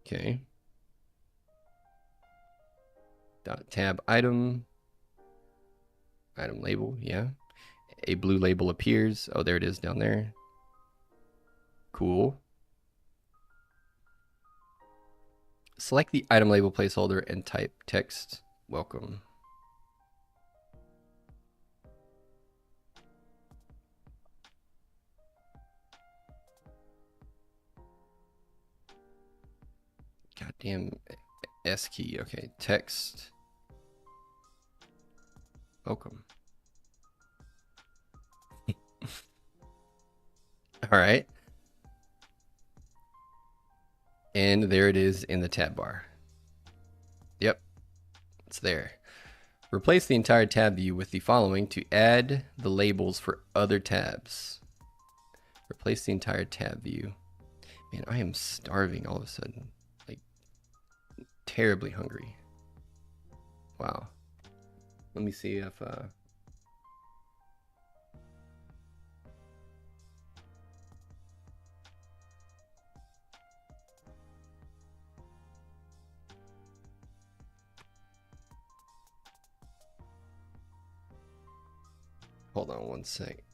Okay. Dot tab item. Item label, yeah. A blue label appears. Oh, there it is down there. Cool. Select the item label placeholder and type text welcome. Goddamn S key. Okay, text welcome. All right. And there it is in the tab bar. Yep, it's there. Replace the entire tab view with the following to add the labels for other tabs. Replace the entire tab view. Man, I am starving all of a sudden. Like, terribly hungry. Wow. Let me see if... Hold on one sec.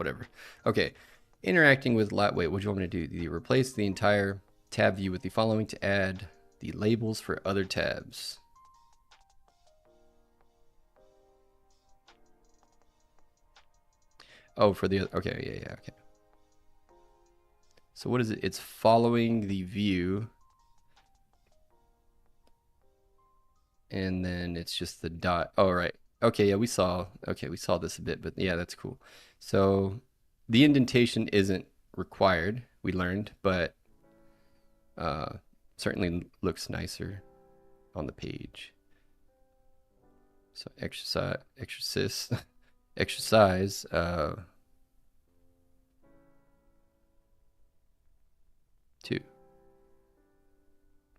whatever. Okay, interacting with wait, what do you want me to do? Do you replace the entire tab view with the following to add the labels for other tabs? Oh, for the, okay, yeah, okay. So what is it? It's following the view. And then it's just the dot. Oh, right. Okay, yeah, we saw this a bit, but yeah, that's cool. So the indentation isn't required, we learned, but certainly looks nicer on the page. So exercise, 2.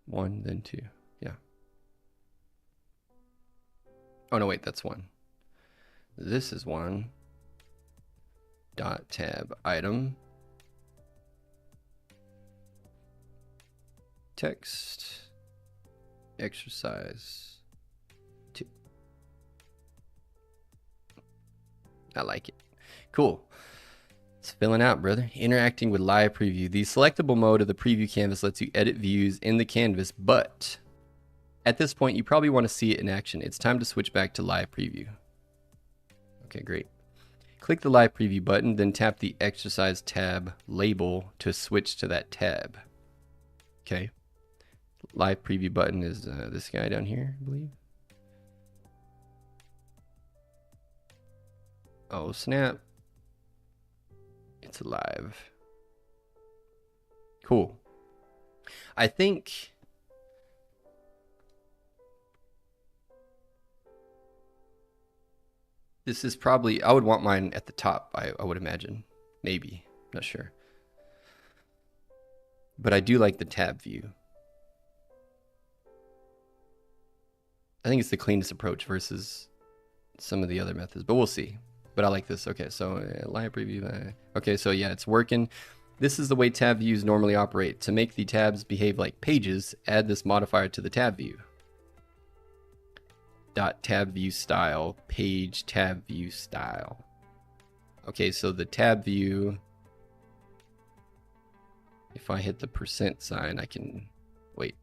1, then 2. Yeah. Oh, no, wait, that's 1. This is 1. Dot tab item. Text. Exercise 2. I like it. Cool. It's filling out, brother. Interacting with live preview. The selectable mode of the preview canvas lets you edit views in the canvas, but at this point, you probably want to see it in action. It's time to switch back to live preview. Okay, great. Click the live preview button, then tap the exercise tab label to switch to that tab. Okay. Live preview button is this guy down here, I believe. Oh, snap. It's alive. Cool. I think this is probably, I would want mine at the top, I would imagine. Maybe. Not sure. But I do like the tab view. I think it's the cleanest approach versus some of the other methods, but we'll see. But I like this. Okay, so live preview. Okay, so yeah, it's working. This is the way tab views normally operate. To make the tabs behave like pages, add this modifier to the tab view. Dot tab view style, page tab view style. Okay, so the tab view, if I hit the % sign, I can, wait.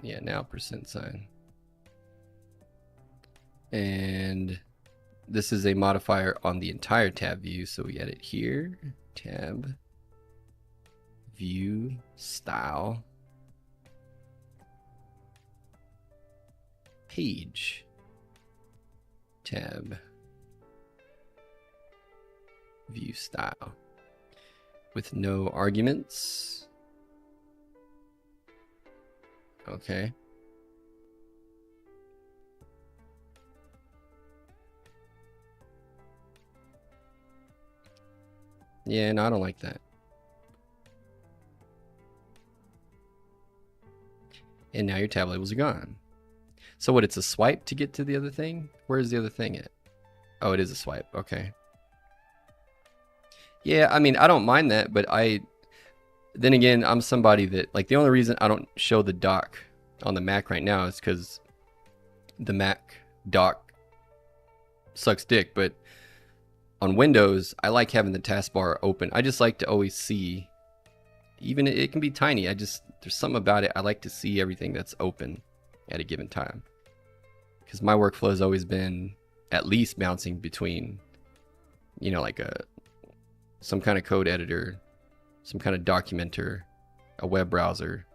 Yeah, now % sign. And this is a modifier on the entire tab view, so we add it here. Tab view style page tab view style with no arguments. Okay. Yeah, no, I don't like that. And now your tab labels are gone. So what, it's a swipe to get to the other thing? Where's the other thing at? Oh, it is a swipe. Okay. Yeah, I mean, I don't mind that, but then again, I'm somebody that, like, the only reason I don't show the dock on the Mac right now is because the Mac dock sucks dick, but on Windows, I like having the taskbar open. I just like to always see, even it can be tiny. There's something about it. I like to see everything that's open at a given time. Because my workflow has always been at least bouncing between, you know, like some kind of code editor, some kind of documenter, a web browser,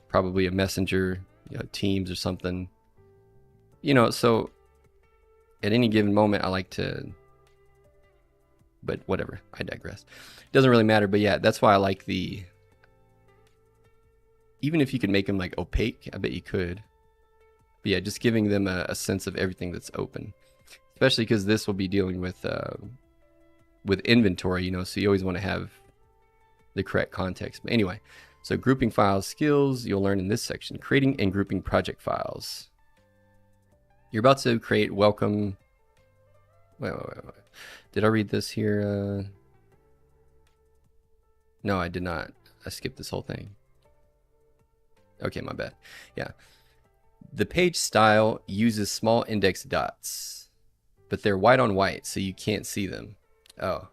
probably a messenger, you know, Teams or something. You know, so at any given moment, I like to, but whatever, I digress. It doesn't really matter, but yeah, that's why I like even if you could make them like opaque, I bet you could. But yeah, just giving them a sense of everything that's open, especially because this will be dealing with inventory, you know, so you always want to have the correct context. But anyway, so grouping files skills, you'll learn in this section, creating and grouping project files. You're about to create welcome. Wait. Did I read this here? No, I did not. I skipped this whole thing. Okay, my bad. Yeah. The page style uses small index dots, but they're white on white, so you can't see them. Oh.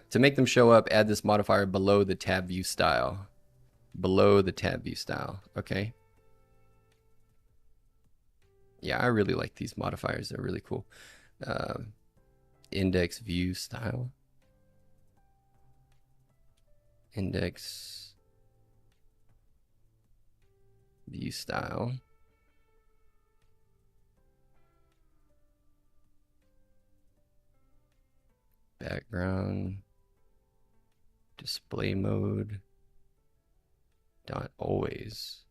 To make them show up, add this modifier below the tab view style. Below the tab view style. Okay. Yeah, I really like these modifiers. They're really cool. Index view style. Index view style. Background. Display mode. Dot always.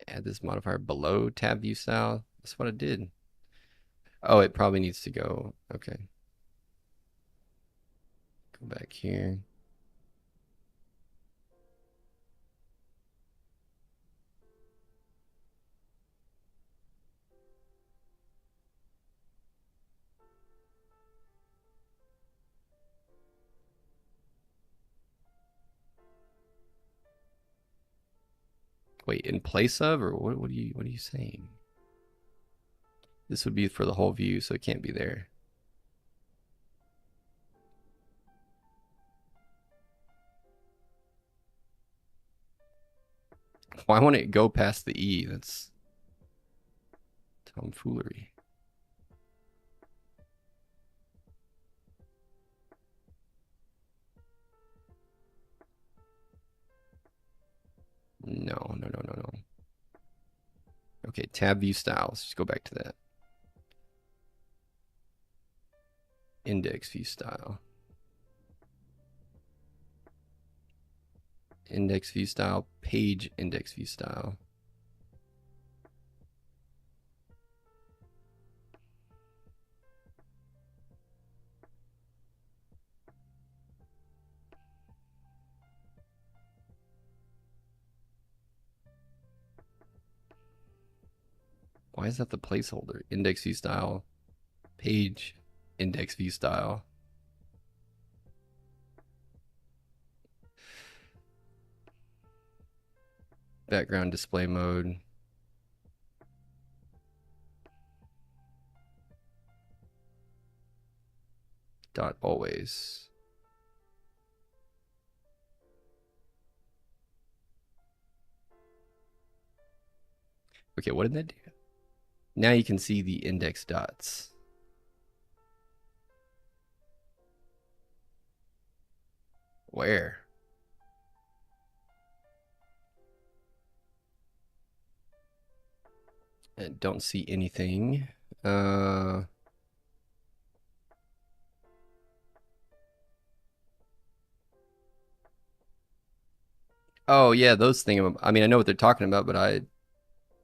Add this modifier below tab view style. That's what it did. Oh, it probably needs to go. Okay. Go back here. Wait, in place of, or what are you saying? This would be for the whole view, so it can't be there. Why won't it go past the E? That's tomfoolery. No. Okay, tab view styles. Just go back to that. Index view style. Index view style, page index view style. Why is that the placeholder? Index view style, page index view style. Background display mode. Dot always. Okay, what did that do? Now you can see the index dots. Where? I don't see anything. Oh yeah, those things. I mean, I know what they're talking about, but I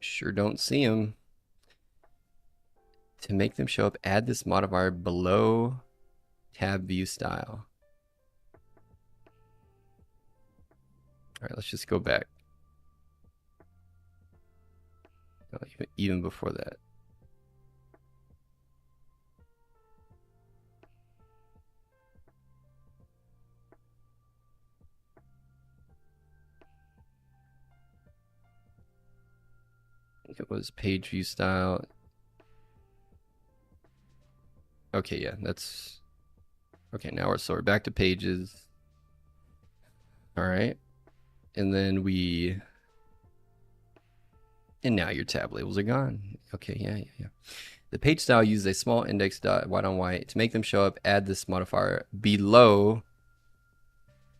sure don't see them. To make them show up, add this modifier below tab view style. All right, let's just go back. Oh, even before that. It was page view style. Okay, yeah, that's okay. Now we're back to pages. All right, and then and now your tab labels are gone. Okay, yeah. The page style uses a small index dot white on white to make them show up. Add this modifier below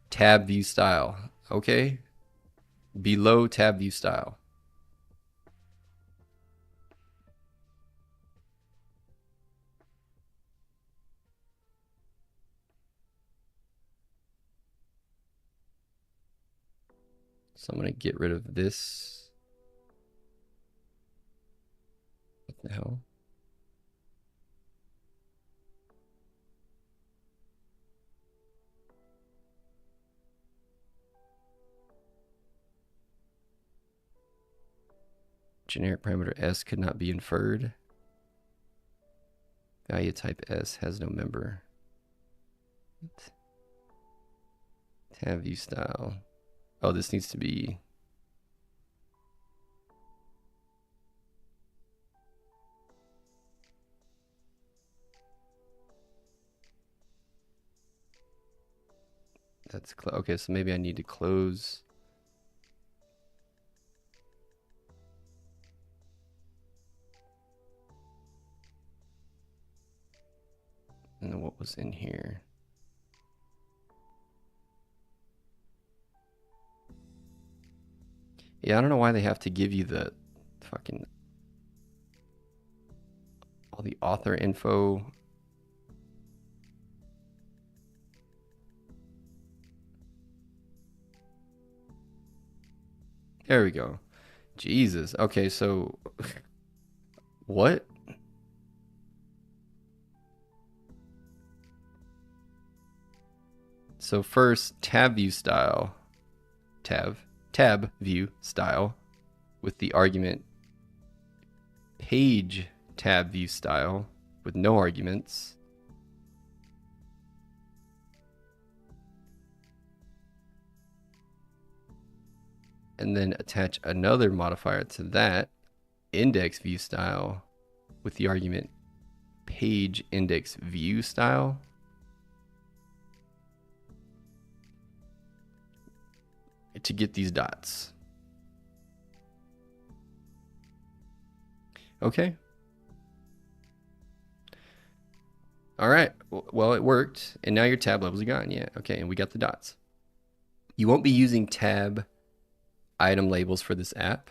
tab view style. Okay, below tab view style. So I'm gonna get rid of this. What the hell? Generic parameter S could not be inferred. Value type S has no member. What? Tab view style. Oh, this needs to be... That's okay, so maybe I need to close. And then what was in here? Yeah, I don't know why they have to give you the fucking all the author info. There we go. Jesus. Okay, so what? So first, tab view style, tab view style with the argument page tab view style with no arguments. And then attach another modifier to that, index view style with the argument page index view style. To get these dots. Okay. All right. Well, it worked. And now your tab levels are gone. Yeah. Okay. And we got the dots. You won't be using tab item labels for this app.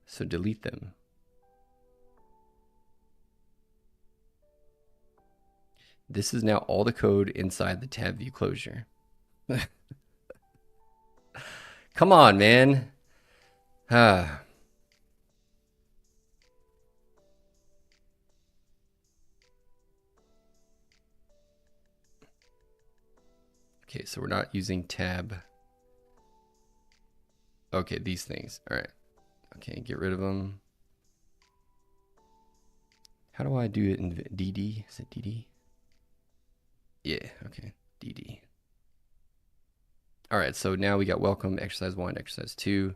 So delete them. This is now all the code inside the tab view closure. Come on, man. Ah. Okay, so we're not using tab. Okay, these things. All right. Okay, get rid of them. How do I do it in DD? Is it DD? Yeah, okay, DD. All right, so now we got welcome, exercise 1, exercise 2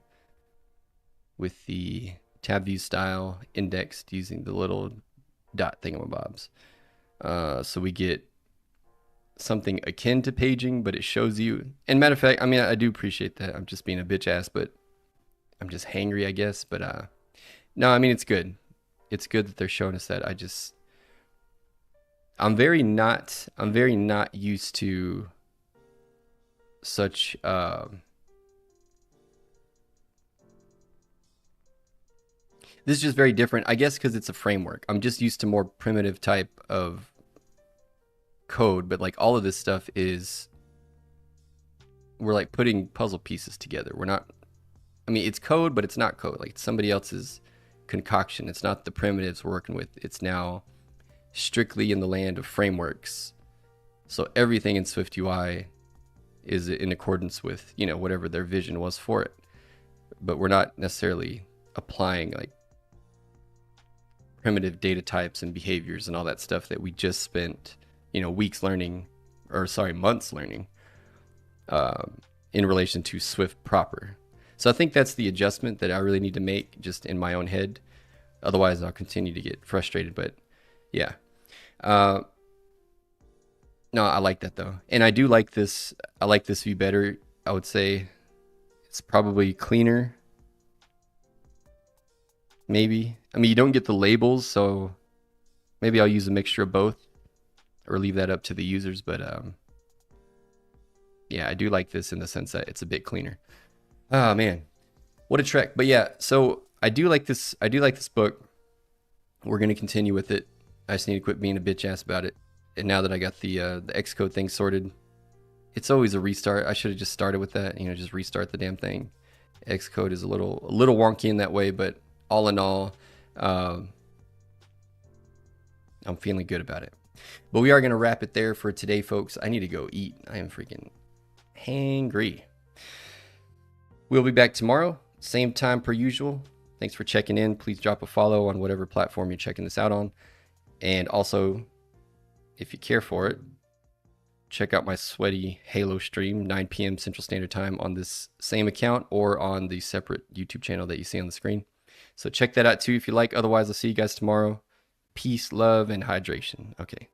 with the tab view style indexed using the little dot thingamabobs. So we get something akin to paging, but it shows you. And matter of fact, I mean, I do appreciate that. I'm just being a bitch ass, but I'm just hangry, I guess. But no, I mean, it's good. It's good that they're showing us that. I'm very not used to such this is just very different, I guess, because it's a framework. I'm just used to more primitive type of code, but like all of this stuff is, we're like putting puzzle pieces together. We're not, I mean, it's code, but it's not code. Like it's somebody else's concoction. It's not the primitives we're working with. It's now strictly in the land of frameworks. So everything in SwiftUI is in accordance with, you know, whatever their vision was for it. But we're not necessarily applying like primitive data types and behaviors and all that stuff that we just spent, you know, weeks learning, or sorry, months learning in relation to Swift proper. So I think that's the adjustment that I really need to make just in my own head. Otherwise, I'll continue to get frustrated. But yeah. No, I like that though. And I do like this. I like this view better. I would say it's probably cleaner. Maybe. I mean, you don't get the labels, so maybe I'll use a mixture of both or leave that up to the users. But yeah, I do like this in the sense that it's a bit cleaner. Oh man, what a trek. But yeah, so I do like this. I do like this book. We're going to continue with it. I just need to quit being a bitch ass about it. And now that I got the Xcode thing sorted, it's always a restart. I should have just started with that, you know, just restart the damn thing. Xcode is a little wonky in that way, but all in all, I'm feeling good about it. But we are going to wrap it there for today, folks. I need to go eat. I am freaking hangry. We'll be back tomorrow, same time per usual. Thanks for checking in. Please drop a follow on whatever platform you're checking this out on. And also, if you care for it, check out my sweaty Halo stream, 9 p.m. Central Standard Time on this same account or on the separate YouTube channel that you see on the screen. So check that out too if you like. Otherwise, I'll see you guys tomorrow. Peace, love, and hydration. Okay.